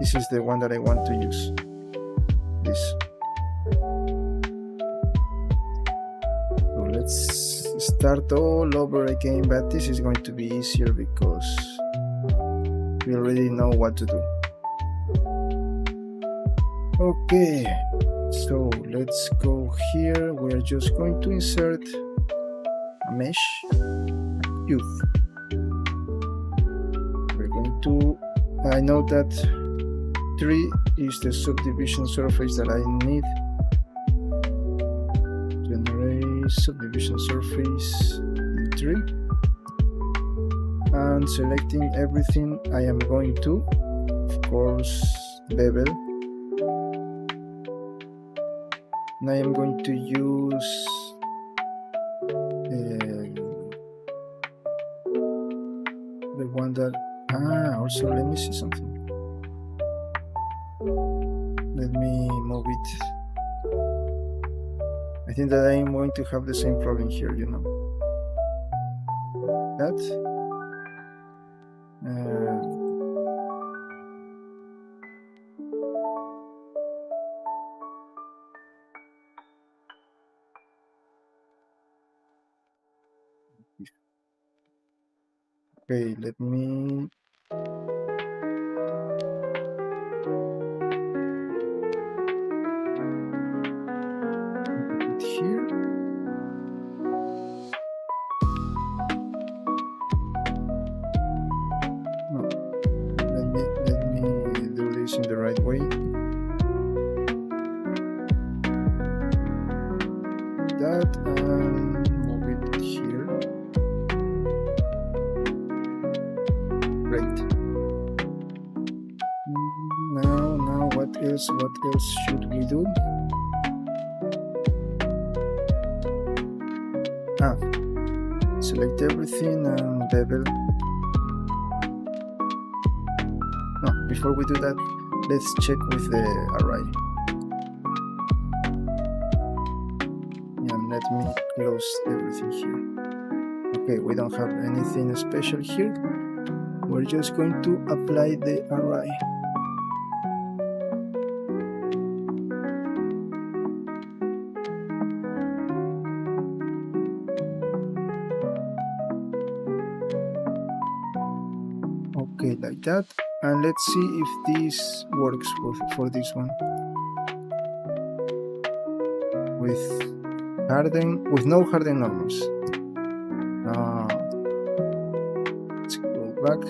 this is the one that I want to use. this. So let's start all over again, but this is going to be easier because we already know what to do. Okay, so let's go here. We're just going to insert a mesh youth. We're going to, I know that 3 is the subdivision surface that I need. Generate subdivision surface 3, and selecting everything, I am going to, of course, bevel. And I am going to use the one that, also let me see something. Let me move it. I think that I am going to have the same problem here, you know. That. Okay, let me put it here. No, let me do this in the right way. That and move it here. Great. Now what else should we do? Select everything and bevel. No, before we do that, let's check with the array. And let me close everything here. Okay, we don't have anything special here. We're just going to apply the array. Okay, like that. And let's see if this works for this one. With no harden normals. Let's go back.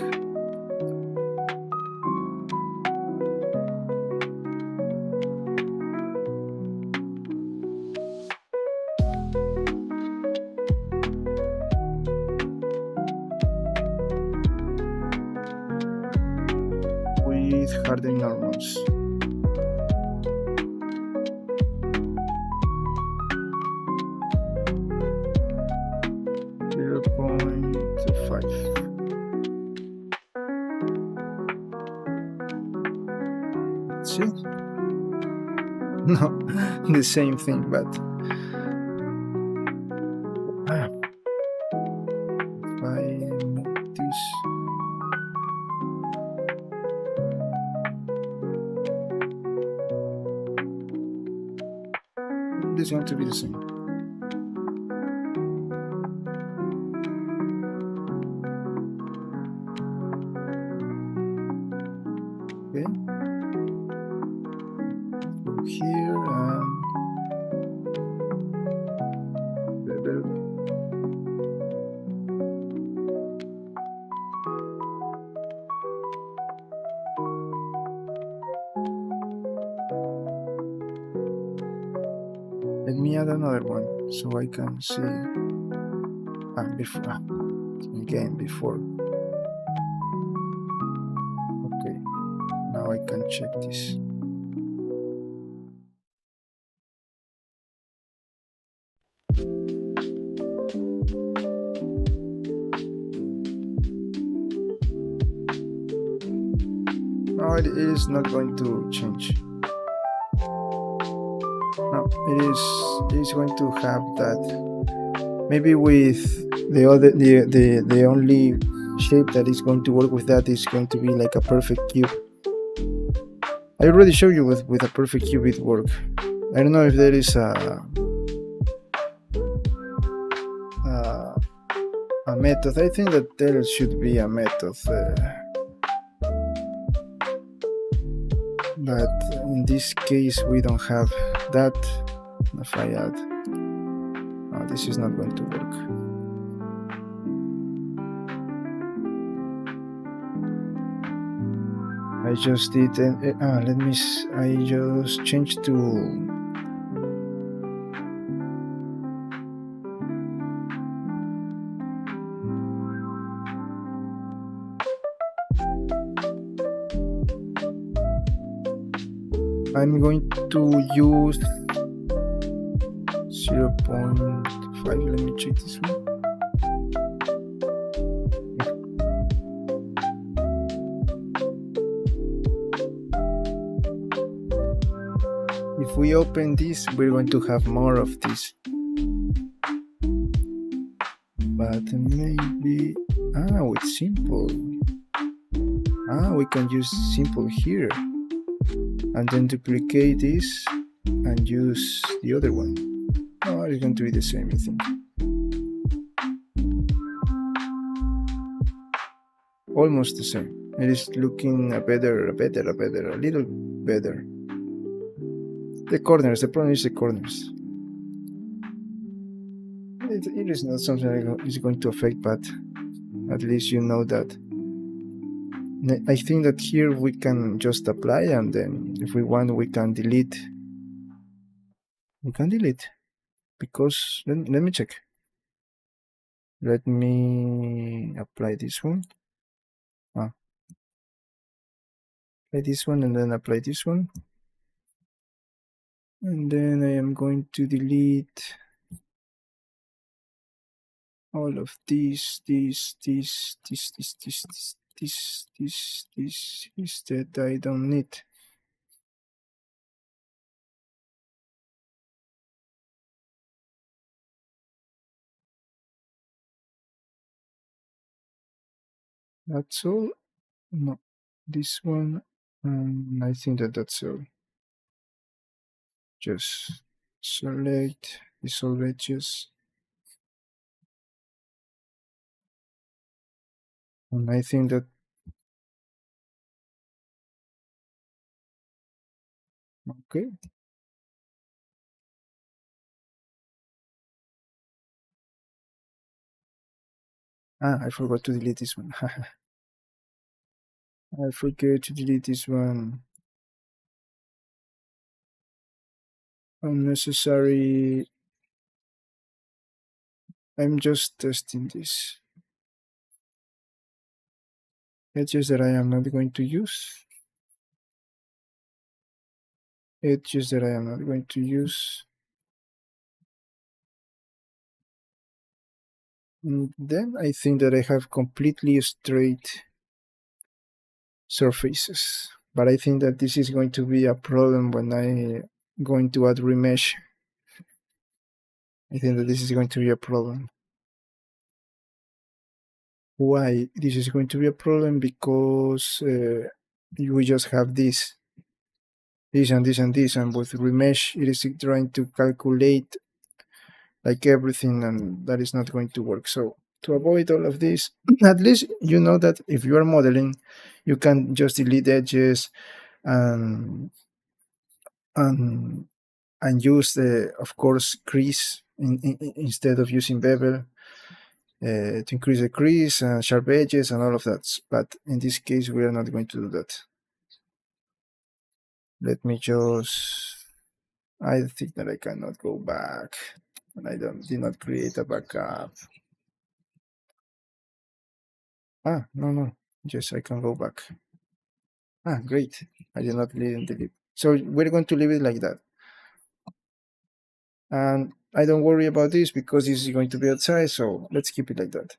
With harden normals. See? No, the same thing, but if I move this, this is going to be the same. Okay. Here and bevel. Let me add another one so I can see before. Okay, now I can check this. No, it is not going to change. No, it is going to have that. Maybe with the only shape that is going to work with that is going to be like a perfect cube. I already showed you with a perfect qubit work. I don't know if there is a method. I think that there should be a method, but in this case we don't have that. If I add, this is not going to work. I just did. I just changed to. I'm going to use 0.5. Let me check this one. If we open this, we're going to have more of this. But maybe with simple. We can use simple here. And then duplicate this and use the other one. It's going to be the same, I think. Almost the same. It is looking a little better. The corners, the problem is the corners. It is not something that is going to affect, but at least you know that. I think that here we can just apply, and then if we want, we can delete. Because let me check. Let me apply this one. Apply this one and then apply this one. And then I am going to delete all of this that I don't need. That's all. No, this one. I think that's all. Just select dissolve edges. And I think that okay. I forgot to delete this one. I forget to delete this one. Unnecessary. I'm just testing this. Edges that I am not going to use. Edges that I am not going to use. And then I think that I have completely straight surfaces. But I think that this is going to be a problem when I going to add remesh. I think that this is going to be a problem. Why this is going to be a problem? Because we just have this and this and this, and with remesh it is trying to calculate like everything, and that is not going to work. So to avoid all of this, at least you know that if you are modeling, you can just delete edges and use the, of course, crease instead of using bevel to increase the crease and sharp edges and all of that. But in this case, we are not going to do that. Let me just. I think that I cannot go back, and I did not create a backup. No. Yes, I can go back. Great. I did not delete. So we're going to leave it like that. And I don't worry about this because this is going to be outside, so let's keep it like that.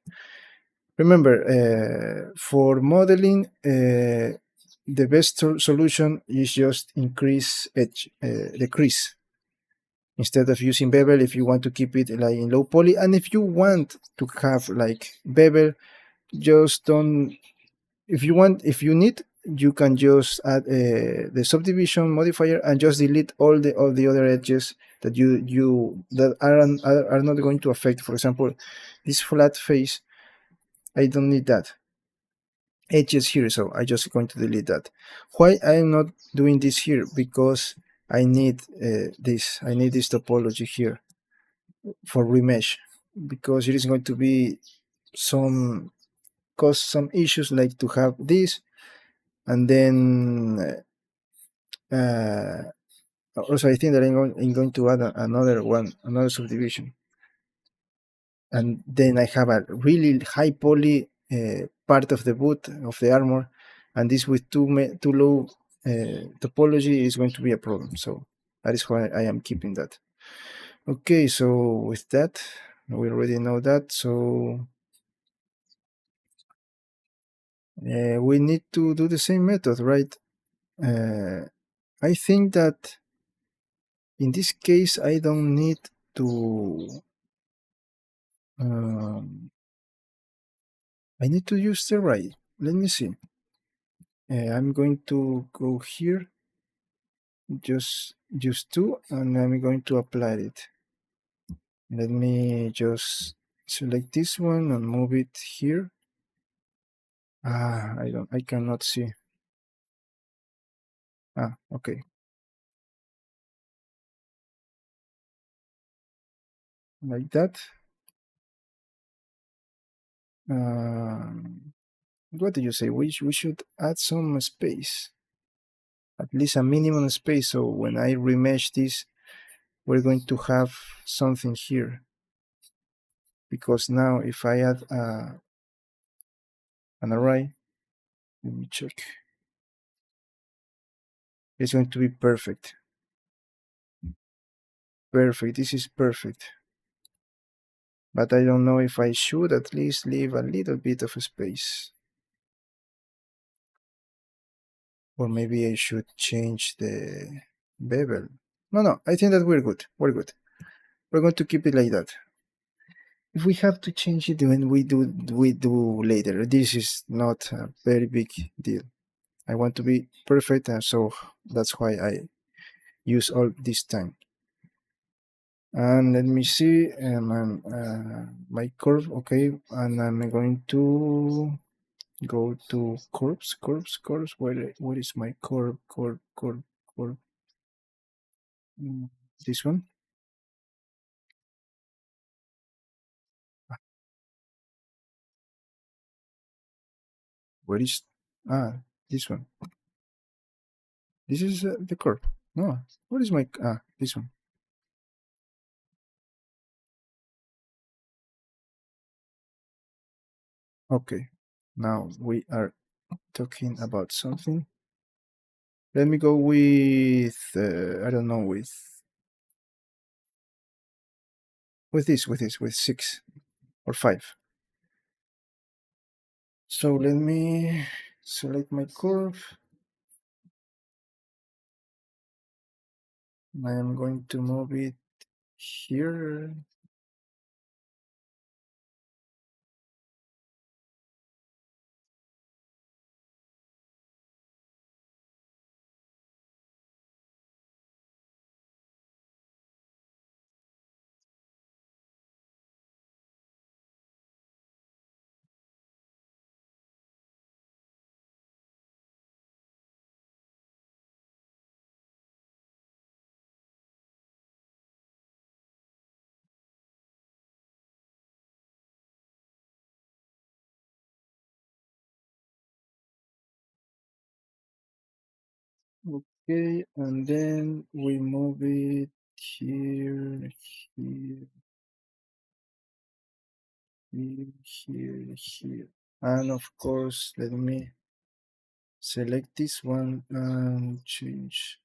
Remember, for modeling, the best solution is just increase the crease. Instead of using bevel, if you want to keep it like in low poly, and if you want to have like bevel, just don't. If you need, you can just add the subdivision modifier and just delete all the other edges that you that are not going to affect. For example, this flat face, I don't need that edges here, so I just going to delete that. Why I'm not doing this here? Because I need this topology here for remesh, because it is going to be some cause some issues, like to have this and then also I think that I'm going to add another one, another subdivision, and then I have a really high poly part of the boot of the armor, and this with too low topology is going to be a problem. So that is why I am keeping that. Okay, so with that, we already know that. So we need to do the same method, right? I think that in this case I don't need to I need to use the right. Let me see. I'm going to go here, just two, and I'm going to apply it. Let me just select this one and move it here. I cannot see. Okay. Like that. What do you say? We should add some space, at least a minimum space. So when I remesh this, we're going to have something here. Because now if I add an array, let me check. It's going to be perfect. Perfect. This is perfect. But I don't know if I should at least leave a little bit of space. Or maybe I should change the bevel. No, I think that we're good. We're good. We're going to keep it like that. If we have to change it, when we do later. This is not a very big deal. I want to be perfect, and so that's why I use all this time. And let me see, my curve, okay, and I'm going to go to curves. Where is my curve? This one. Where is this one? This is the curve. No, what is my this one? Okay, now we are talking about something. Let me go with I don't know, with 6 or 5. So let me select my curve. I am going to move it here. Okay, and then we move it here, here. And of course, let me select this one and change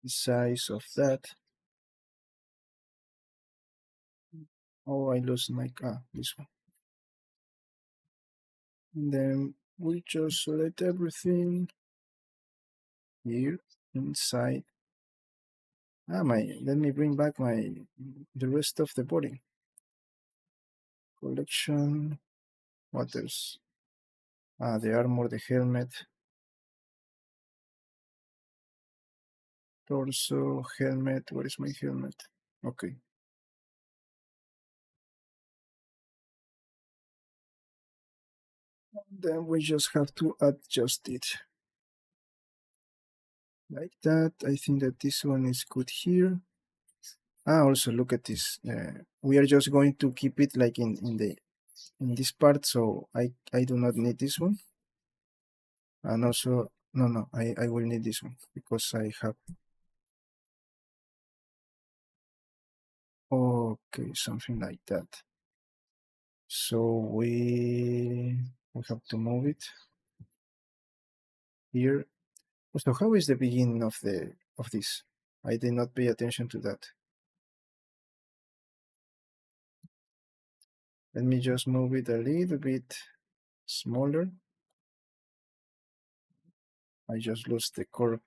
the size of that. Oh, I lost my this one. And then we just select everything here inside. Let me bring back the rest of the body. Collection, what else? The armor, the helmet, torso, helmet. Where is my helmet? Okay. Then we just have to adjust it like that. I think that this one is good here. Also look at this. We are just going to keep it like in this part, so I do not need this one. And also no, I will need this one because I have. Okay, something like that. So we have to move it here. So how is the beginning of this? I did not pay attention to that. Let me just move it a little bit smaller. I just lost the curve.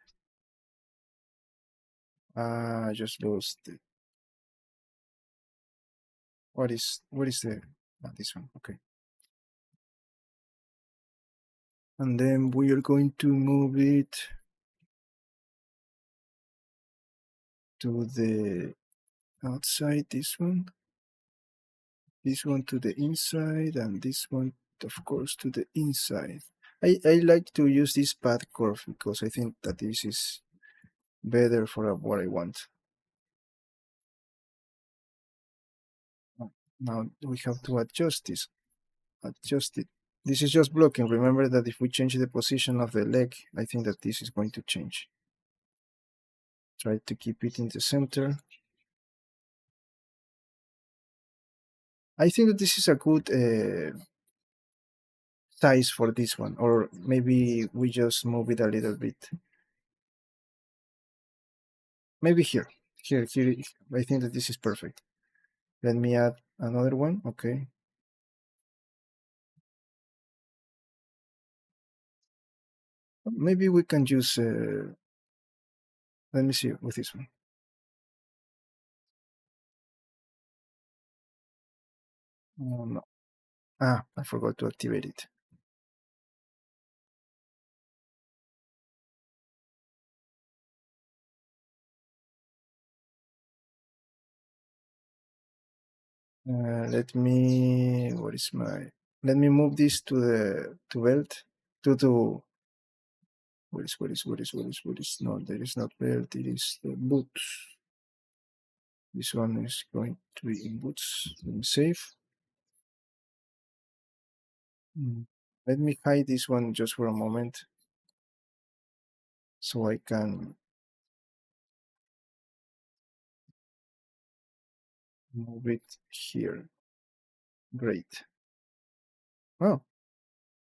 I just lost it. What is the this one? Okay. And then we are going to move it to the outside, this one to the inside, and this one, of course, to the inside. I like to use this path curve because I think that this is better for what I want. Now we have to adjust this. Adjust it. This is just blocking. Remember that if we change the position of the leg, I think that this is going to change. Try to keep it in the center. I think that this is a good size for this one, or maybe we just move it a little bit. Maybe here. I think that this is perfect. Let me add another one. Okay. Maybe we can use, let me see with this one. Oh, no. I forgot to activate it. What is my, let me move this to the, to belt, to, what is, no, there is not belt, it is the boots. This one is going to be in boots. Let me save. Let me hide this one just for a moment so I can move it here. Great. Oh,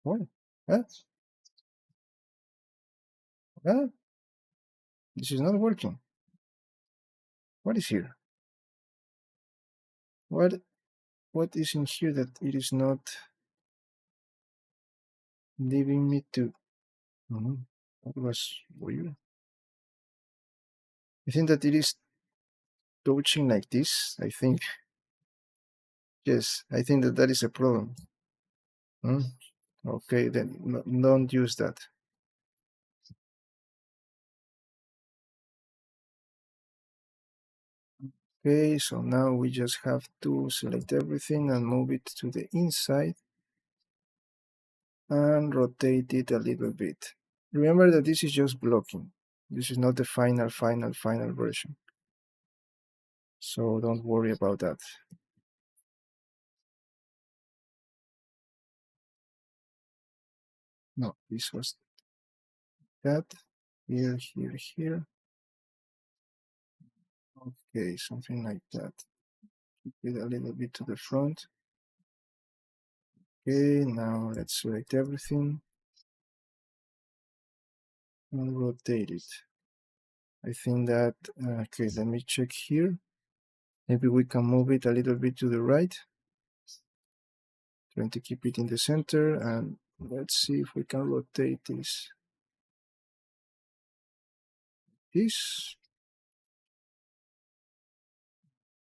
what? Ah, ah, this is not working. What is here? What is in here that it is not leaving me to? That was weird. I think that it is touching like this. I think yes. I think that that is a problem. Okay, then don't use that. Okay, so now we just have to select everything and move it to the inside and rotate it a little bit. Remember that this is just blocking. This is not the final version. So don't worry about that. No, this was that. Here. Okay, something like that. Keep it a little bit to the front. Okay, now let's select everything and rotate it. I think that, okay, let me check here. Maybe we can move it a little bit to the right. Trying to keep it in the center, and let's see if we can rotate this.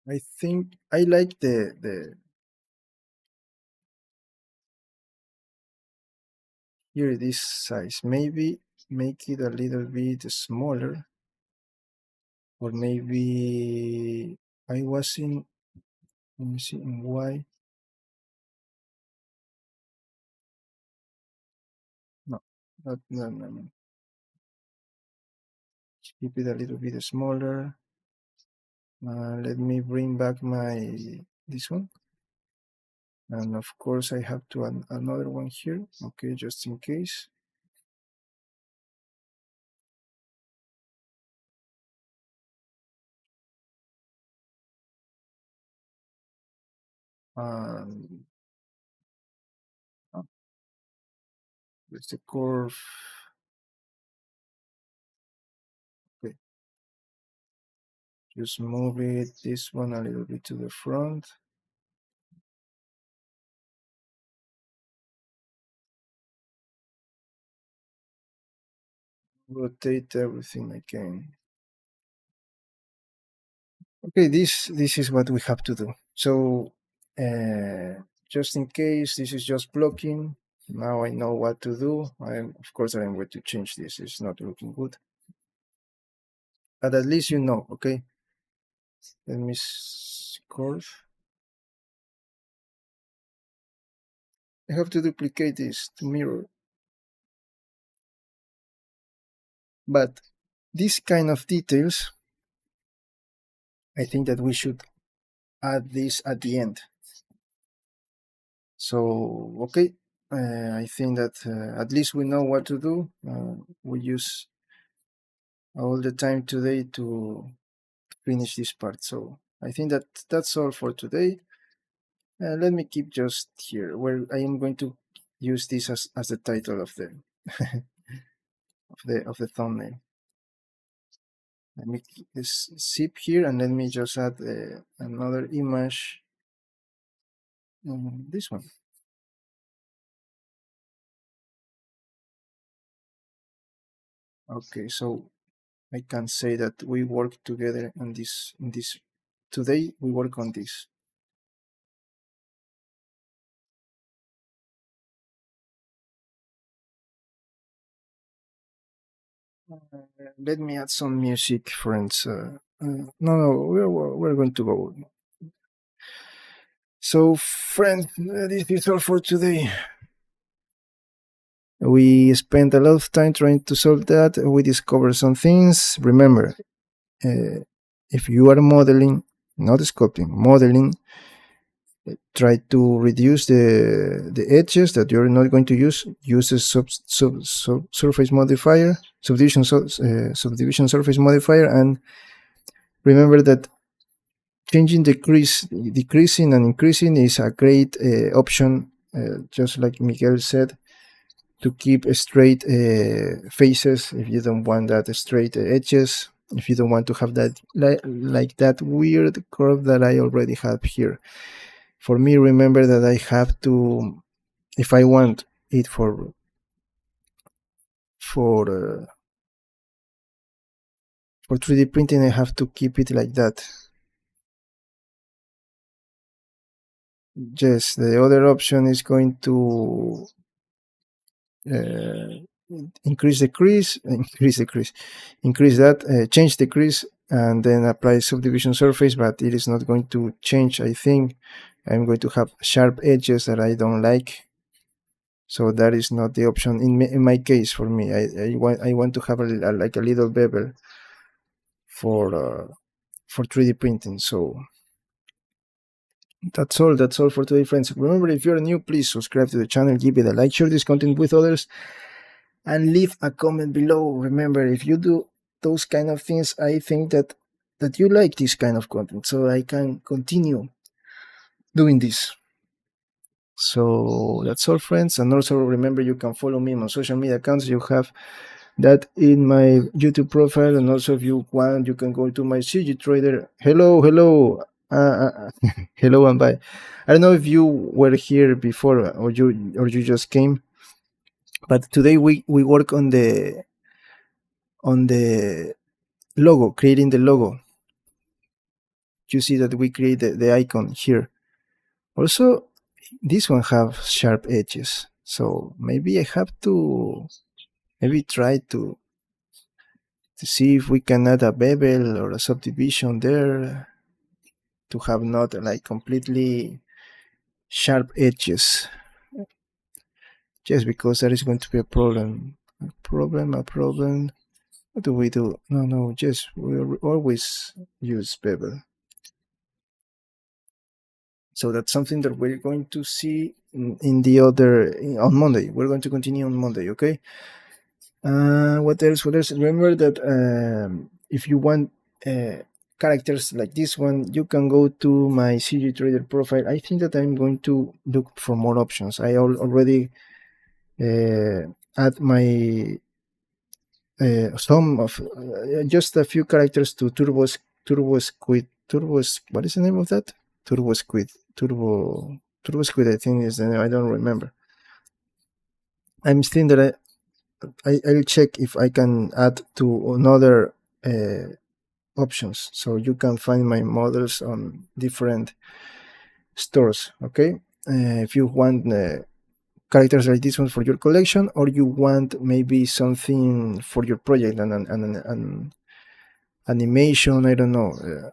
I think I like the here this size, maybe make it a little bit smaller, or maybe I was in, let me see, in Y. No, no. Keep it a little bit smaller. Let me bring back this one. And of course I have to add another one here, okay, just in case. Um, There's the curve. Okay, just move it, this one a little bit to the front. Rotate everything again. Okay, this is what we have to do. So just in case, this is just blocking. Now I know what to do. Of course I'm going to change this. It's not looking good, but at least you know. Okay, let me curve. I have to duplicate this to mirror. But this kind of details, I think that we should add this at the end. So, okay, I think that at least we know what to do. We use all the time today to finish this part. So I think that that's all for today. Let me keep just here where I am going to use this as the title of the of the thumbnail. Let me zip here and let me just add another image. This one. Okay, so I can say that we work together on this. Today we work on this. Let me add some music, friends. No, we're going to go. So, friends, this is all for today. We spent a lot of time trying to solve that. We discovered some things. Remember, if you are modeling, not sculpting, modeling, try to reduce the edges that you're not going to use. Use a surface modifier, subdivision surface modifier, and remember that changing decreasing and increasing is a great option, just like Miguel said, to keep straight faces if you don't want that straight edges, if you don't want to have that like that weird curve that I already have here. For me, remember that I have to, if I want it for 3D printing, I have to keep it like that. Yes, the other option is going to increase the crease, change the crease, and then apply subdivision surface, but it is not going to change. I think I'm going to have sharp edges that I don't like, so that is not the option in my case. For me, I want to have like a little bevel for 3D printing. So that's all for today, friends. Remember, if you're new, please subscribe to the channel, give it a like, share this content with others, and leave a comment below. Remember, if you do those kind of things, I think that you like this kind of content, so I can continue doing this. So that's all, friends. And also remember, you can follow me on social media accounts. You have that in my YouTube profile, and also if you want, you can go to my CG Trader. Hello, hello and bye. I don't know if you were here before or you just came, but today we work on the logo, creating the logo. You see that we create the icon here. Also, this one have sharp edges, So maybe I have to maybe try to see if we can add a bevel or a subdivision there to have not like completely sharp edges. Just because that is going to be a problem. A problem. What do we do? No, just we always use bevel. So that's something that we're going to see in the other on Monday. We're going to continue on Monday, okay? What else? Remember that if you want characters like this one, you can go to my CG Trader profile. I think that I'm going to look for more options. I already add my some of just a few characters to Turbo Squid. What is the name of that? Turbo Squid. Turbo Squid, I think is the name. I don't remember. I'm still that I'll check if I can add to another options, so you can find my models on different stores. Okay, if you want characters like this one for your collection, or you want maybe something for your project and animation, I don't know,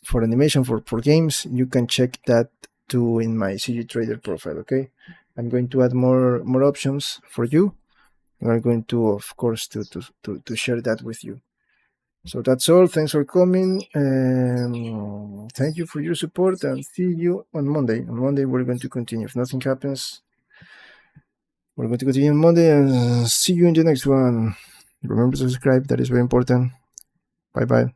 for animation for games, you can check that too in my CG Trader profile. Okay, I'm going to add more options for you. We're going to, of course, to share that with you. So that's all. Thanks for coming. Thank you for your support, and see you on Monday. On Monday, we're going to continue. If nothing happens, we're going to continue on Monday, and see you in the next one. Remember to subscribe. That is very important. Bye bye.